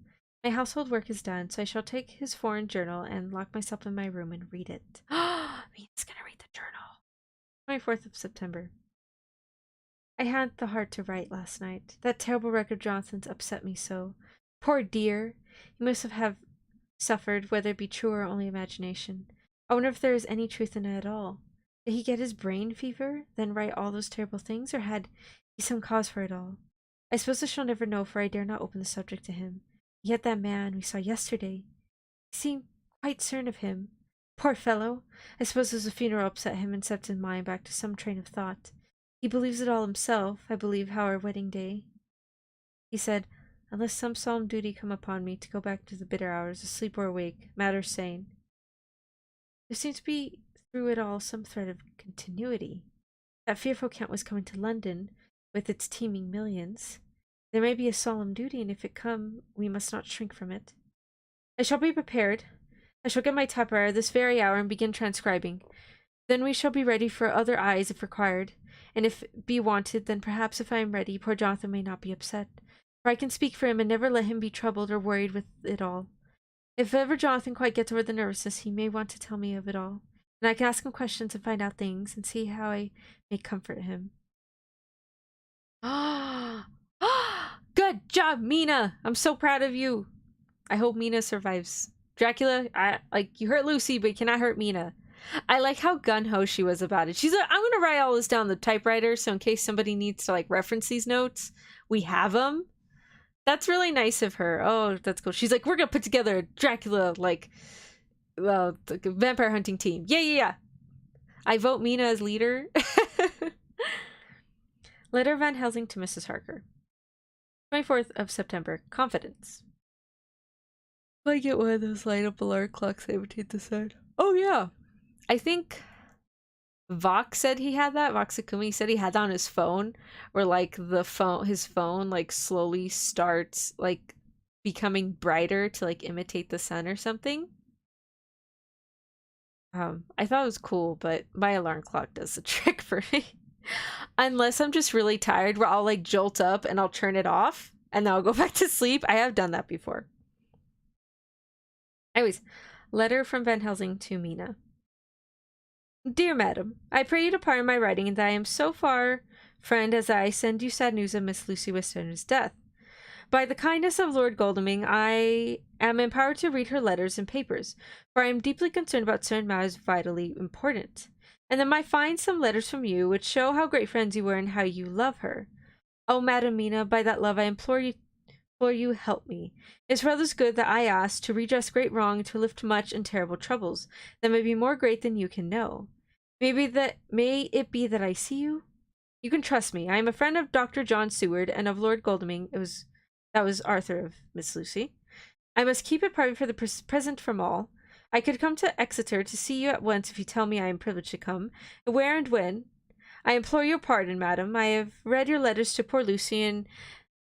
Speaker 1: My household work is done, so I shall take his foreign journal and lock myself in my room and read it. Mina's gonna read the journal. 24th of September. I hadn't the heart to write last night. That terrible wreck of Johnson's upset me so. Poor dear! He must have suffered, whether it be true or only imagination. I wonder if there is any truth in it at all. Did he get his brain fever, then write all those terrible things, or had he some cause for it all? I suppose I shall never know, for I dare not open the subject to him. Yet that man we saw yesterday, he seemed quite certain of him. Poor fellow! I suppose the funeral upset him and set his mind back to some train of thought. He believes it all himself, I believe, how our wedding day. He said, unless some solemn duty come upon me to go back to the bitter hours, asleep or awake, mad or sane. There seems to be through it all some thread of continuity. That fearful count was coming to London, with its teeming millions. There may be a solemn duty, and if it come, we must not shrink from it. I shall be prepared. I shall get my typewriter this very hour and begin transcribing. Then we shall be ready for other eyes if required, and if be wanted, then perhaps if I am ready, poor Jonathan may not be upset. For I can speak for him and never let him be troubled or worried with it all. If ever Jonathan quite gets over the nervousness, he may want to tell me of it all, and I can ask him questions and find out things and see how I may comfort him. Good job, Mina! I'm so proud of you. I hope Mina survives. Dracula, you hurt Lucy, but you cannot hurt Mina. I like how gun-ho she was about it. She's like, I'm gonna write all this down on the typewriter, so in case somebody needs to like reference these notes, we have them. That's really nice of her. Oh, that's cool. She's like, we're gonna put together a Dracula vampire hunting team. Yeah. I vote Mina as leader. Letter Van Helsing to Mrs. Harker. 24th of September. Confidence. I get one of those light up alarm clocks they would take the side. Oh yeah. I think Vox said he had that. Voxakumi said he had that on his phone, where like his phone like slowly starts like becoming brighter to like imitate the sun or something. I thought it was cool, but my alarm clock does the trick for me. Unless I'm just really tired, where I'll like jolt up and I'll turn it off and then I'll go back to sleep. I have done that before. Anyways, letter from Van Helsing to Mina. Dear Madam, I pray you to pardon my writing, and that I am so far friend as I send you sad news of Miss Lucy Westenra's death. By the kindness of Lord Godalming, I am empowered to read her letters and papers, for I am deeply concerned about certain matters vitally important. And then I find some letters from you, which show how great friends you were and how you love her. Oh, Madam Mina, by that love I implore you, help me. It is for others' good that I ask to redress great wrong, to lift much and terrible troubles that may be more great than you can know. May it be that I see you? You can trust me. I am a friend of Dr. John Seward and of Lord Godalming. That was Arthur of Miss Lucy. I must keep it private for the present from all. I could come to Exeter to see you at once if you tell me I am privileged to come. Where and when? I implore your pardon, madam. I have read your letters to poor Lucy and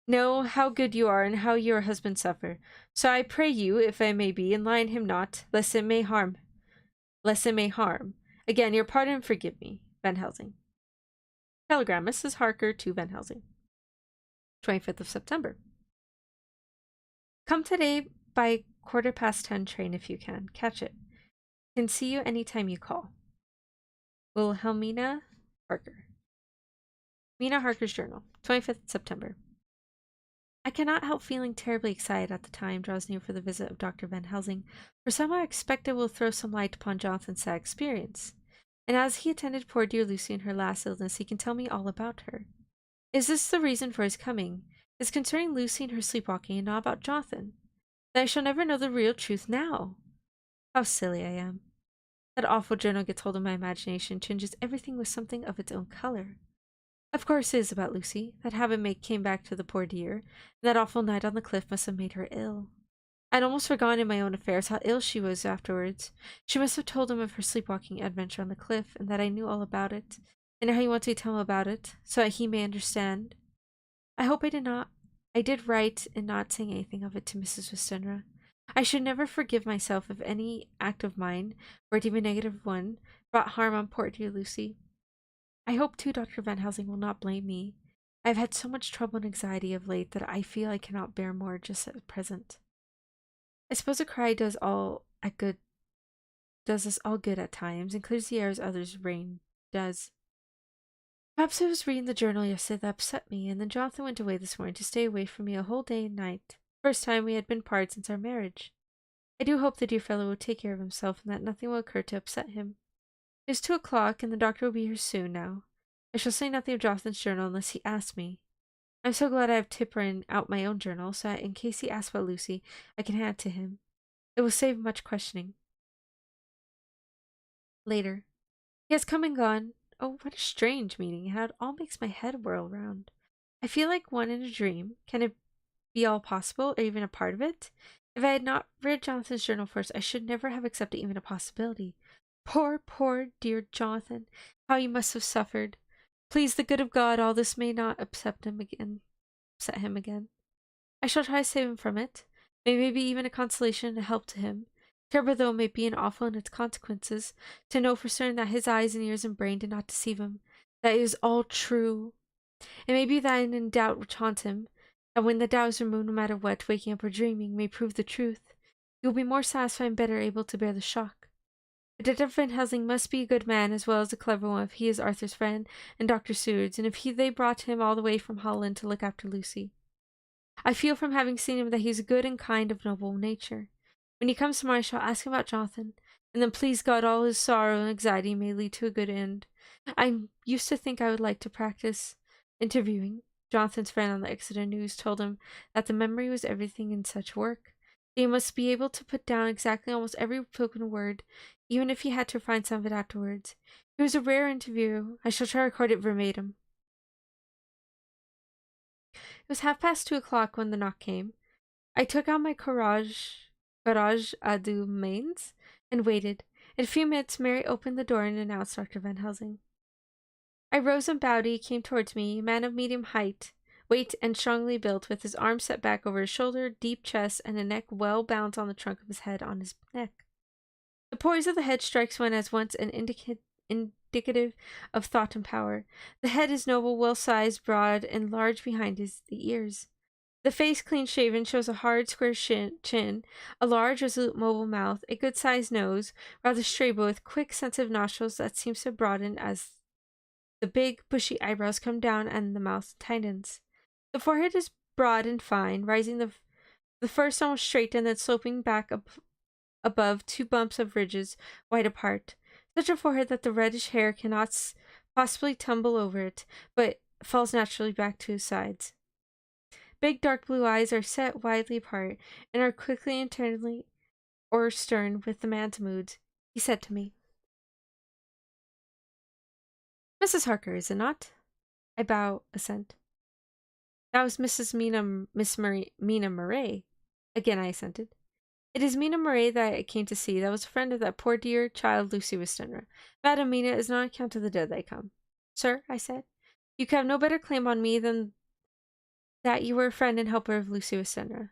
Speaker 1: know how good you are and how your husband suffer. So I pray you, if I may be, enlighten him not, lest it may harm. Again, your pardon and forgive me. Van Helsing. Telegram, Mrs. Harker to Van Helsing. 25th of September. Come today by 10:15 train if you can. Catch it. Can see you anytime you call. Wilhelmina Harker. Mina Harker's journal. 25th September. I cannot help feeling terribly excited at the time draws near for the visit of Dr. Van Helsing, for somehow I expect it will throw some light upon Jonathan's sad experience. And as he attended poor dear Lucy in her last illness, he can tell me all about her. Is this the reason for his coming? Is concerning Lucy and her sleepwalking and not about Jonathan? Then I shall never know the real truth now. How silly I am. That awful journal gets hold of my imagination, changes everything with something of its own color. Of course it is about Lucy. That habit came back to the poor dear, and that awful night on the cliff must have made her ill. I'd almost forgotten in my own affairs how ill she was afterwards. She must have told him of her sleepwalking adventure on the cliff, and that I knew all about it, and how you want to tell him about it, so that he may understand. I hope I did right in not saying anything of it to Mrs. Westenra. I should never forgive myself if any act of mine, or even a negative one, brought harm on poor dear Lucy. I hope, too, Dr. Van Helsing will not blame me. I have had so much trouble and anxiety of late that I feel I cannot bear more just at present. I suppose a cry does us all good at times, and clears the air as others' rain does. Perhaps I was reading the journal yesterday that upset me, and then Jonathan went away this morning to stay away from me a whole day and night. First time we had been parted since our marriage. I do hope the dear fellow will take care of himself, and that nothing will occur to upset him. It is 2 o'clock, and the doctor will be here soon now. I shall say nothing of Jonathan's journal unless he asks me. I'm so glad I have Tipperin out my own journal, so that in case he asks about Lucy, I can hand it to him. It will save much questioning. Later. He has come and gone. Oh, what a strange meeting. How it all makes my head whirl round. I feel like one in a dream. Can it be all possible, or even a part of it? If I had not read Jonathan's journal first, I should never have accepted even a possibility. Poor, dear Jonathan. How you must have suffered. Please the good of God, all this may not upset him again. I shall try to save him from it. Maybe even a consolation and a help to him. Terrible though it may be and awful in its consequences, to know for certain that his eyes and ears and brain did not deceive him, that it is all true. It may be that in doubt which haunt him, that when the doubt is removed, no matter what, waking up or dreaming, may prove the truth, he will be more satisfied and better able to bear the shock. Detective Van Helsing must be a good man as well as a clever one if he is Arthur's friend and Dr. Seward's, and if they brought him all the way from Holland to look after Lucy. I feel from having seen him that he is good and kind of noble nature. When he comes tomorrow, I shall ask him about Jonathan, and then please God all his sorrow and anxiety may lead to a good end. I used to think I would like to practice interviewing. Jonathan's friend on the Exeter News told him that the memory was everything in such work. He must be able to put down exactly almost every spoken word, even if he had to find some of it afterwards. It was a rare interview. I shall try to record it verbatim. It was 2:30 when the knock came. I took out my courage à deux mains and waited. In a few minutes, Mary opened the door and announced Dr. Van Helsing. I rose and bowed. He came towards me, a man of medium height, weight, and strongly built, with his arms set back over his shoulder, deep chest, and a neck well balanced on the trunk of his head on his neck. The poise of the head strikes one as once an indicative of thought and power. The head is noble, well-sized, broad, and large behind the ears. The face, clean-shaven, shows a hard, square chin, a large, resolute, mobile mouth, a good-sized nose, rather straight but with quick, sensitive nostrils that seems to broaden as the big, bushy eyebrows come down and the mouth tightens. The forehead is broad and fine, rising the first almost straight and then sloping back above two bumps of ridges wide apart. Such a forehead that the reddish hair cannot possibly tumble over it, but falls naturally back to his sides. Big dark blue eyes are set widely apart and are quickly internally or stern with the man's moods. He said to me, "Mrs. Harker, is it not?" I bow assent. "That was Mina Murray." Again I assented. "It is Mina Murray that I came to see. That was a friend of that poor dear child Lucy Westenra. Madam Mina, is not on account of the dead I come." "Sir," I said, "you can have no better claim on me than that you were a friend and helper of Lucy Westenra."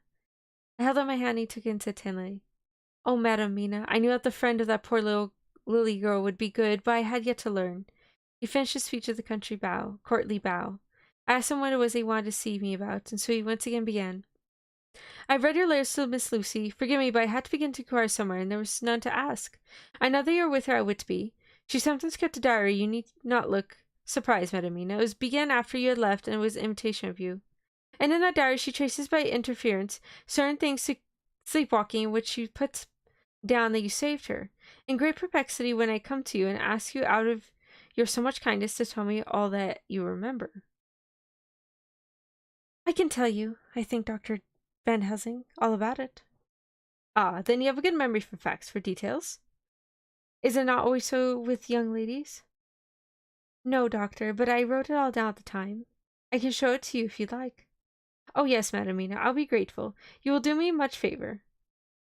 Speaker 1: I held out my hand and he took it and said tenderly, "Oh, Madam Mina, I knew that the friend of that poor little Lily girl would be good, but I had yet to learn." He finished his speech with a courtly bow. I asked him what it was he wanted to see me about, and so he once again began. "I've read your letters to Miss Lucy. Forgive me, but I had to begin to inquire somewhere, and there was none to ask. I know that you are with her at Whitby. She sometimes kept a diary. You need not look surprised, Madam Mina. It was began after you had left, and it was an imitation of you. And in that diary she traces by interference certain things to sleepwalking in which she puts down that you saved her. In great perplexity when I come to you and ask you out of your so much kindness to tell me all that you remember." "I can tell you, I think, Dr. Van Helsing, all about it." "Ah, then you have a good memory for facts, for details. Is it not always so with young ladies?" "No, doctor, but I wrote it all down at the time. I can show it to you if you'd like." "Oh, yes, Madam Mina, I'll be grateful. You will do me much favor."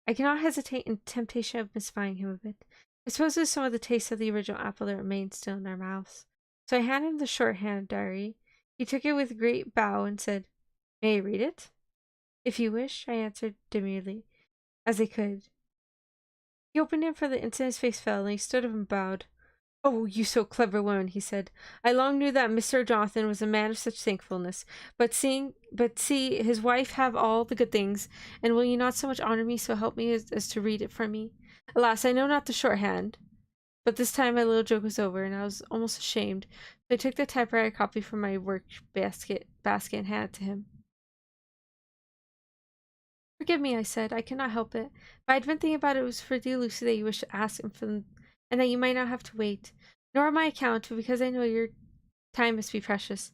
Speaker 1: I cannot hesitate in temptation of mystifying him a bit. I suppose it is some of the taste of the original apple that remained still in our mouths. So I handed him the shorthand diary. He took it with a great bow and said, "May I read it?" "If you wish," I answered demurely, as I could. He opened it for the instant his face fell, and he stood up and bowed. "Oh, you so clever woman," he said. "I long knew that Mr. Jonathan was a man of such thankfulness. But see, his wife have all the good things, and will you not so much honor me, so help me, as to read it for me? Alas, I know not the shorthand." But this time my little joke was over, and I was almost ashamed, so I took the typewriter copy from my work basket and handed it to him. "Forgive me," I said. "I cannot help it. But I'd been thinking about it was for dear Lucy that you wished to ask him for them, and that you might not have to wait. Nor on my account, but because I know your time must be precious.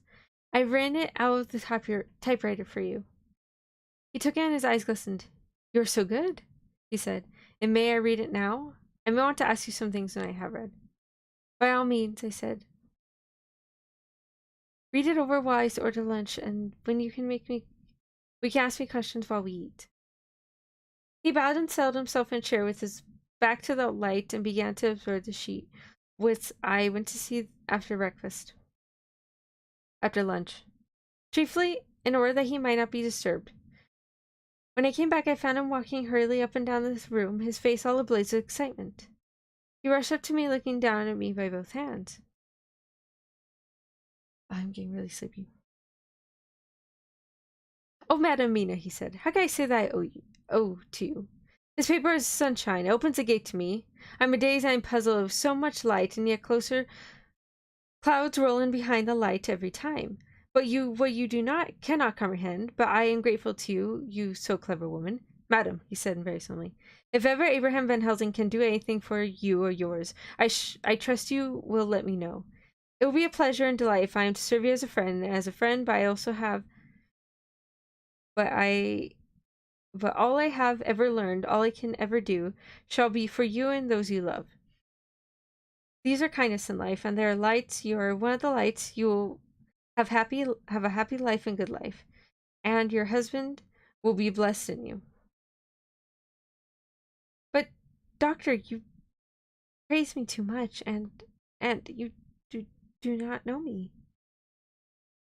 Speaker 1: I've written it out of the typewriter for you." He took it and his eyes glistened. "You're so good," he said. "And may I read it now? I may want to ask you some things when I have read." "By all means," I said. "Read it over while I order lunch, and when we can ask me questions while we eat." He bowed and settled himself in a chair with his back to the light and began to absorb the sheet, which I went to see after lunch, chiefly in order that he might not be disturbed. When I came back, I found him walking hurriedly up and down the room, his face all ablaze with excitement. He rushed up to me, looking down at me by both hands. I'm getting really sleepy. "Oh, Madam Mina," he said, "how can I say that I owe to you? This paper is sunshine. It opens a gate to me. I'm a day's puzzle of so much light, and yet closer clouds roll in behind the light every time. But what you cannot comprehend, but I am grateful to you, you so clever woman. Madam," he said very solemnly, "if ever Abraham Van Helsing can do anything for you or yours, I trust you will let me know. It will be a pleasure and delight if I am to serve you as a friend, but I also have, but all I have ever learned, all I can ever do, shall be for you and those you love. These are kindness in life, and there are lights. You are one of the lights. You will have a happy life and good life, and your husband will be blessed in you." "But, doctor, you praise me too much, and you do not know me."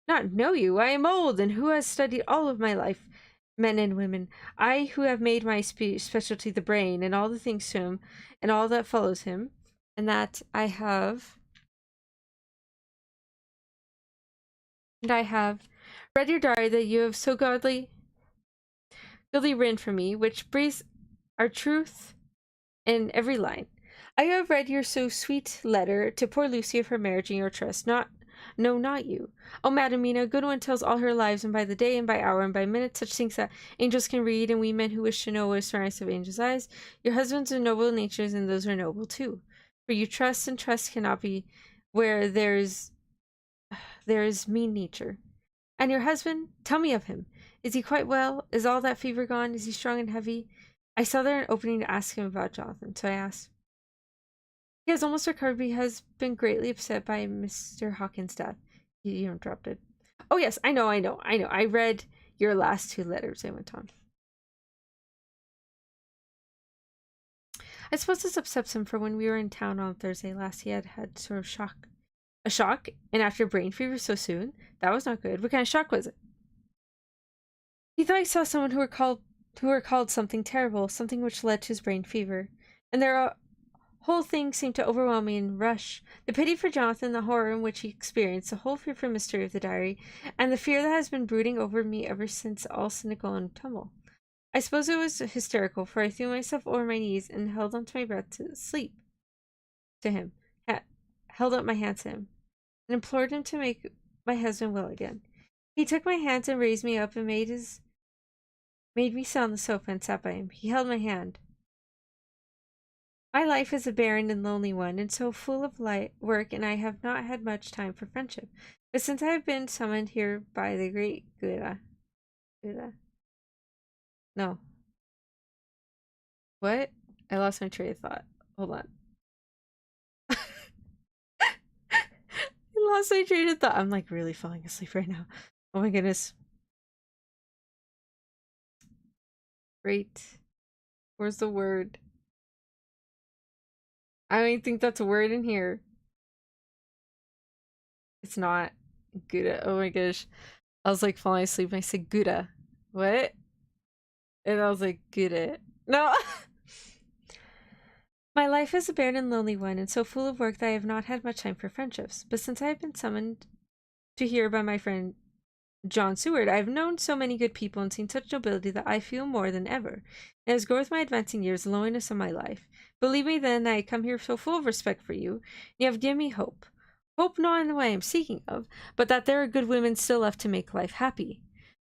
Speaker 1: "Not know you? I am old, and who has studied all of my life, men and women. I who have made my specialty the brain, and all the things to him, and all that follows him, and that I have read your diary that you have so godly Really written for me, which breathes our truth in every line. I have read your so sweet letter to poor Lucy of her marriage and your trust. No, not you. Oh, Madam Mina, a good one tells all her lives, and by the day, and by hour, and by minute, such things that angels can read, and we men who wish to know what is the eyes of angels' eyes. Your husbands are noble natures, and those are noble too. For you trust, and trust cannot be where there is mean nature. And your husband? Tell me of him. Is he quite well? Is all that fever gone? Is he strong and heavy? I saw there an opening to ask him about Jonathan, so I asked. He has almost recovered, but he has been greatly upset by Mr. Hawkins' death. He interrupted. Oh yes, I know. I read your last 2 letters, I went on. I suppose this upsets him, for when we were in town on Thursday last, he had sort of a shock, and after brain fever so soon? That was not good. What kind of shock was it? He thought he saw someone who were called something terrible, something which led to his brain fever. And their whole thing seemed to overwhelm me and rush. The pity for Jonathan, the horror in which he experienced, the whole fearful mystery of the diary, and the fear that has been brooding over me ever since, all cynical and tumult. I suppose it was hysterical, for I threw myself over my knees and held onto my breath to sleep. To him. Held up my hands to him, and implored him to make my husband well again. He took my hands and raised me up and made me sit on the sofa and sat by him. He held my hand. My life is a barren and lonely one, and so full of work, and I have not had much time for friendship. But since I have been summoned here by the great Gouda. No. What? I lost my train of thought. Hold on. I lost my train of thought. I'm like really falling asleep right now. Oh my goodness. Great. Where's the word? I don't even think that's a word in here. It's not. Gouda. Oh my gosh. I was like falling asleep and I said Gouda. What? And I was like, Gouda. No! My life is a barren and lonely one, and so full of work that I have not had much time for friendships. But since I have been summoned to here by my friend John Seward, I have known so many good people and seen such nobility that I feel more than ever, and as grow with my advancing years, the loneliness of my life. Believe me then that I come here so full of respect for you, and you have given me hope. Hope not in the way I am seeking of, but that there are good women still left to make life happy.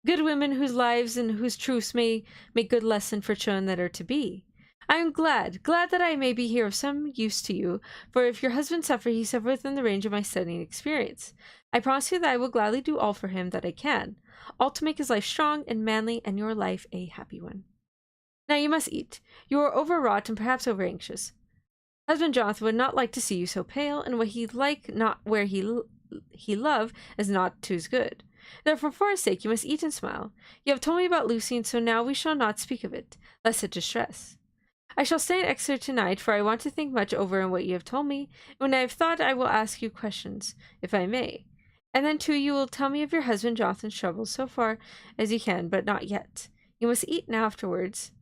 Speaker 1: Good women whose lives and whose truths may make good lesson for children that are to be. I am glad that I may be here of some use to you, for if your husband suffer, he suffer within the range of my study and experience. I promise you that I will gladly do all for him that I can, all to make his life strong and manly, and your life a happy one. Now you must eat. You are overwrought and perhaps over anxious. Husband Jonathan would not like to see you so pale, and what he like not where he love is not to his good. Therefore, for his sake, you must eat and smile. You have told me about Lucy, and so now we shall not speak of it, lest it distress. I shall stay at Exeter tonight, for I want to think much over on what you have told me, and when I have thought I will ask you questions, if I may. And then, too, you will tell me of your husband Jonathan's troubles so far as you can, but not yet. You must eat, and afterwards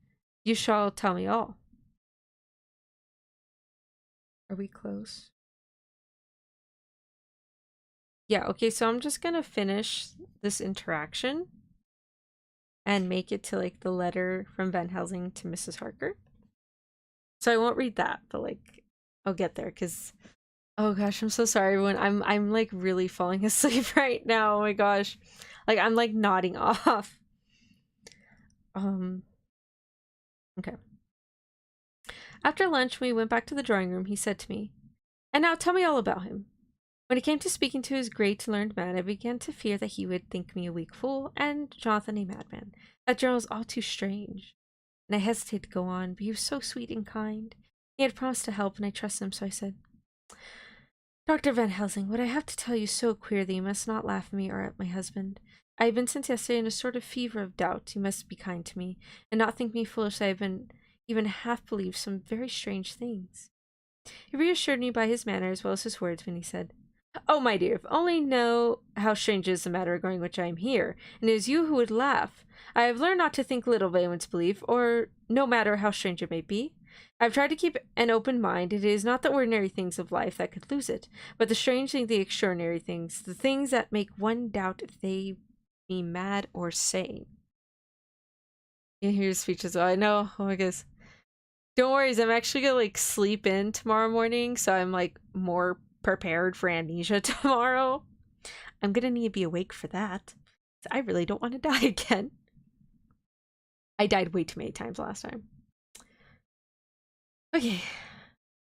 Speaker 1: you shall tell me all. Are we close? Yeah, okay, so I'm just gonna finish this interaction and make it to, like, the letter from Van Helsing to Mrs. Harker. So I won't read that, but, like, I'll get there, because, oh gosh, I'm so sorry, everyone. I'm, like, really falling asleep right now. Oh my gosh. Like, I'm, like, nodding off. Okay. After lunch, when we went back to the drawing room, he said to me, "And now tell me all about him." When it came to speaking to his great learned man, I began to fear that he would think me a weak fool, and Jonathan a madman. That journal was all too strange. And I hesitated to go on, but he was so sweet and kind. He had promised to help, and I trusted him, so I said, "Dr. Van Helsing, what I have to tell you is so queer that you must not laugh at me or at my husband. I have been since yesterday in a sort of fever of doubt. You must be kind to me, and not think me foolish that I have been even half believed some very strange things." He reassured me by his manner as well as his words when he said, "Oh, my dear, if only know how strange is the matter regarding which I am here, and it is you who would laugh. I have learned not to think little of anyone's belief, or no matter how strange it may be. I have tried to keep an open mind. It is not the ordinary things of life that could lose it, but the strange things, the extraordinary things, the things that make one doubt if they be mad or sane." You hear your speech as well. I know. Oh my goodness. Don't worry, I'm actually gonna like sleep in tomorrow morning, so I'm like more prepared for amnesia tomorrow. I'm gonna need to be awake for that. I really don't want to die again. I died way too many times last time. Okay.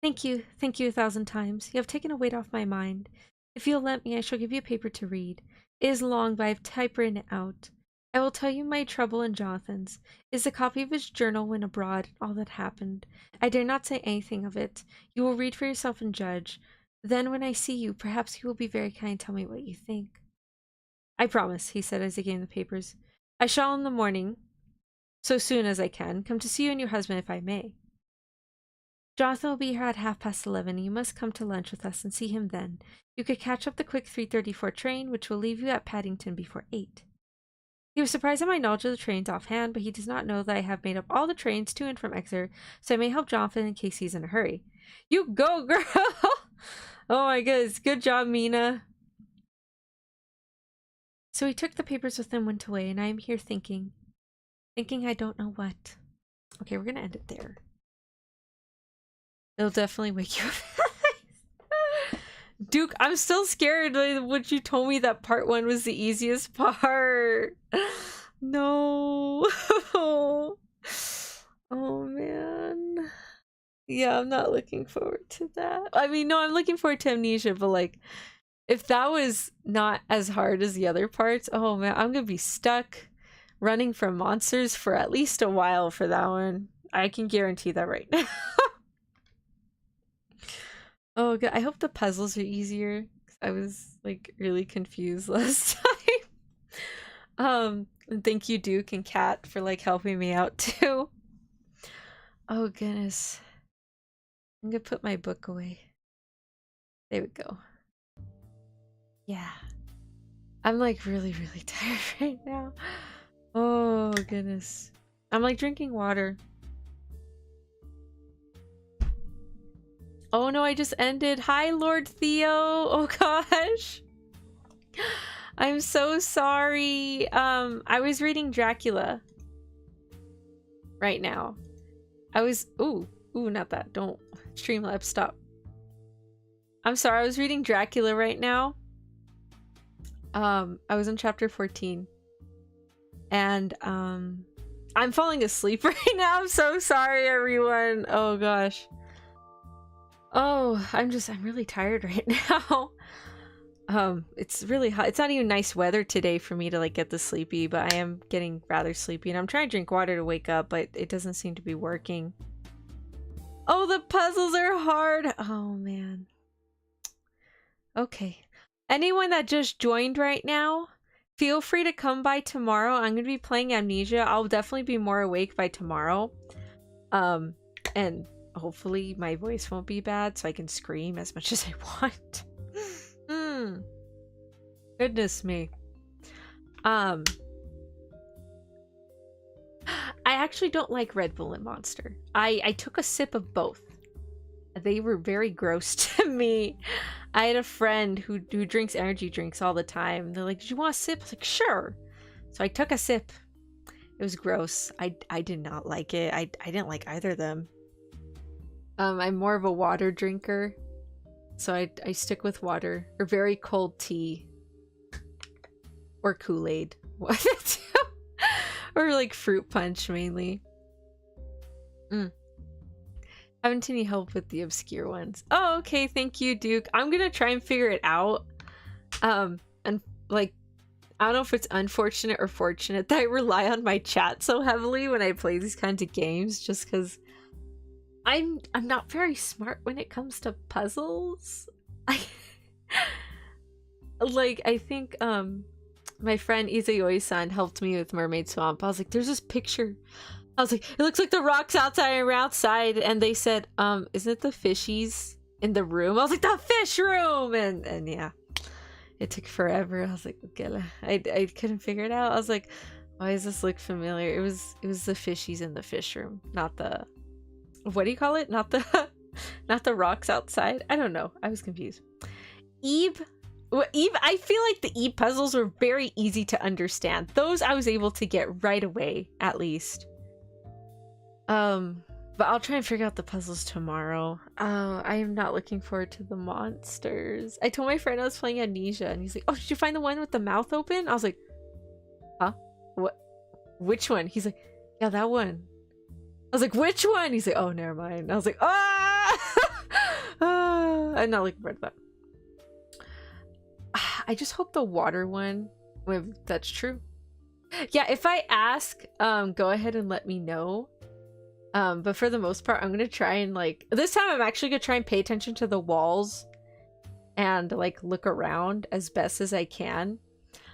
Speaker 1: Thank you 1,000 times. You have taken a weight off my mind. If you'll let me, I shall give you a paper to read. It is long, but I have typewritten it out. I will tell you my trouble and Jonathan's. It is a copy of his journal when abroad, all that happened. I dare not say anything of it. You will read for yourself and judge. Then when I see you, perhaps you will be very kind and tell me what you think. I promise, he said as he gave him the papers. I shall in the morning, so soon as I can, come to see you and your husband if I may. Jonathan will be here at 11:30, and you must come to lunch with us and see him then. You could catch up the quick 3:34 train, which will leave you at Paddington before 8. He was surprised at my knowledge of the trains offhand, but he does not know that I have made up all the trains to and from Exeter, so I may help Jonathan in case he's in a hurry. You go, girl! Oh my goodness, good job, Mina. So he took the papers with him, went away, and I am here thinking I don't know what. Okay, we're gonna end it there. It'll definitely wake you up. Duke, I'm still scared when you told me that part 1 was the easiest part. No. Oh man. Yeah, I'm not looking forward to that. I mean, no, I'm looking forward to Amnesia, but like, if that was not as hard as the other parts, oh man, I'm gonna be stuck running from monsters for at least a while for that one. I can guarantee that right now. Oh god, I hope the puzzles are easier. I was like really confused last time. And thank you, Duke and Kat, for like helping me out too. Oh goodness. I'm gonna put my book away. There we go. Yeah. I'm like really tired right now. Oh goodness. I'm like drinking water. Oh no, I just ended. Hi, Lord Theo. Oh gosh. I'm so sorry. I was reading Dracula right now. I was ooh, not that. Don't Streamlabs, stop. I'm sorry, I was reading Dracula right now. I was in chapter 14. And I'm falling asleep right now. I'm so sorry, everyone. Oh gosh. Oh, I'm really tired right now. It's really hot. It's not even nice weather today for me to like get this sleepy, but I am getting rather sleepy, and I'm trying to drink water to wake up, but it doesn't seem to be working. Oh, the puzzles are hard. Oh man. Okay. Anyone that just joined right now, feel free to come by tomorrow. I'm gonna be playing Amnesia. I'll definitely be more awake by tomorrow. And hopefully my voice won't be bad so I can scream as much as I want. Goodness me. I actually don't like Red Bull and Monster. I took a sip of both. They were very gross to me. I had a friend who drinks energy drinks all the time. They're like, "Did you want a sip?" I was like, "Sure." So I took a sip. It was gross. I did not like it. I didn't like either of them. I'm more of a water drinker, so I stick with water or very cold tea or Kool-Aid. Or like fruit punch mainly. Haven't any help with the obscure ones. Oh, okay, thank you, Duke. I'm gonna try and figure it out. And like, I don't know if it's unfortunate or fortunate that I rely on my chat so heavily when I play these kinds of games, just because I'm not very smart when it comes to puzzles. I think my friend Izayoi-san helped me with Mermaid Swamp. I was like, there's this picture. I was like, it looks like the rocks outside and we're outside. And they said, isn't it the fishies in the room? I was like, the fish room! And yeah, it took forever. I was like, okay, I couldn't figure it out. I was like, why does this look familiar? It was the fishies in the fish room, not the, what do you call it? Not the rocks outside. I don't know. I was confused. Eve, I feel like the Eve puzzles were very easy to understand. Those I was able to get right away, at least. But I'll try and figure out the puzzles tomorrow. I am not looking forward to the monsters. I told my friend I was playing Amnesia, and he's like, "Oh, did you find the one with the mouth open?" I was like, "Huh? What? Which one?" He's like, "Yeah, that one." I was like, "Which one?" He's like, "Oh, never mind." I was like, "Ah!" I'm not looking forward to that. I just hope the water one, if that's true. Yeah, if I ask, go ahead and let me know. But for the most part, I'm gonna try and like this time I'm actually gonna try and pay attention to the walls and like look around as best as I can.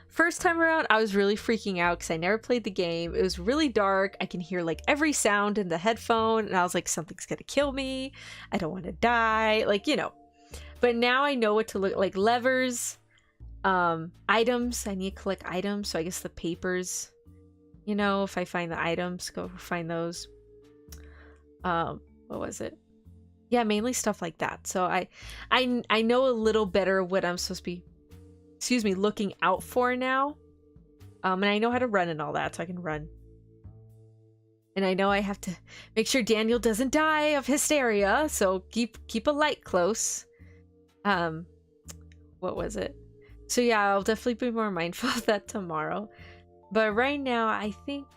Speaker 1: First time around, I was really freaking out because I never played the game. It was really dark. I can hear like every sound in the headphone, and I was like, something's gonna kill me. I don't want to die, like, you know. But now I know what to look like. Levers, items. I need to collect items, so I guess the papers. You know, if I find the items, go find those. What was it? Yeah, mainly stuff like that. So I know a little better what I'm supposed to be, excuse me, looking out for now. And I know how to run and all that, so I can run. And I know I have to make sure Daniel doesn't die of hysteria, so keep a light close. What was it? So yeah, I'll definitely be more mindful of that tomorrow. But right now, I think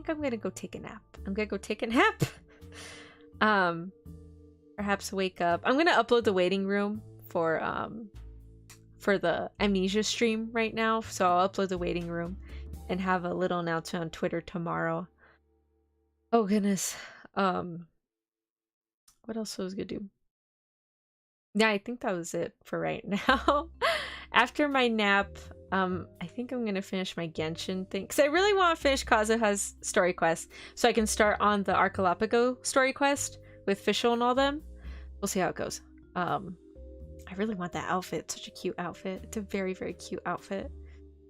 Speaker 1: I'm gonna go take a nap. I'm gonna go take a nap. Perhaps wake up. I'm gonna upload the waiting room for the Amnesia stream right now. So I'll upload the waiting room and have a little announcement on Twitter tomorrow. Oh goodness. What else was I gonna do? Yeah, I think that was it for right now. After my nap, I think I'm gonna finish my Genshin thing because I really want to finish Kazuha's story quest so I can start on the Archipelago story quest with Fischl and all them. We'll see how it goes. I really want that outfit. It's such a cute outfit. It's a very, very cute outfit.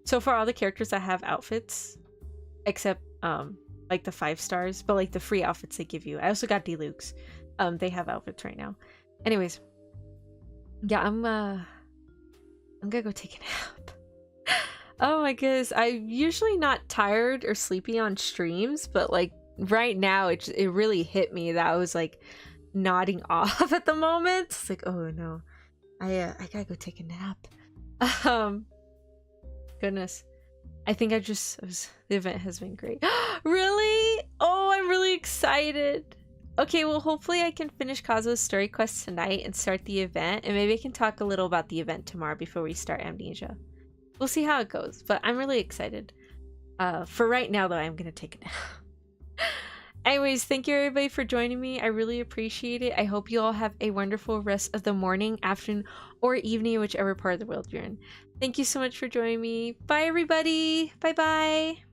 Speaker 1: So far, all the characters that have outfits, except like the 5 stars, but like the free outfits they give you. I also got Deluxe. They have outfits right now. Anyways, yeah, I'm gonna go take a nap. Oh my goodness, I'm usually not tired or sleepy on streams, but like right now it really hit me that I was like nodding off at the moment. It's like, oh no, I gotta go take a nap. Goodness, I think the event has been great. Really? Oh, I'm really excited. Okay, well, hopefully I can finish Kazuha's story quest tonight and start the event, and maybe I can talk a little about the event tomorrow before we start Amnesia. We'll see how it goes, but I'm really excited. For right now, though, I'm gonna take a nap. Anyways, thank you everybody for joining me. I really appreciate it. I hope you all have a wonderful rest of the morning, afternoon, or evening, whichever part of the world you're in. Thank you so much for joining me. Bye, everybody. Bye-bye.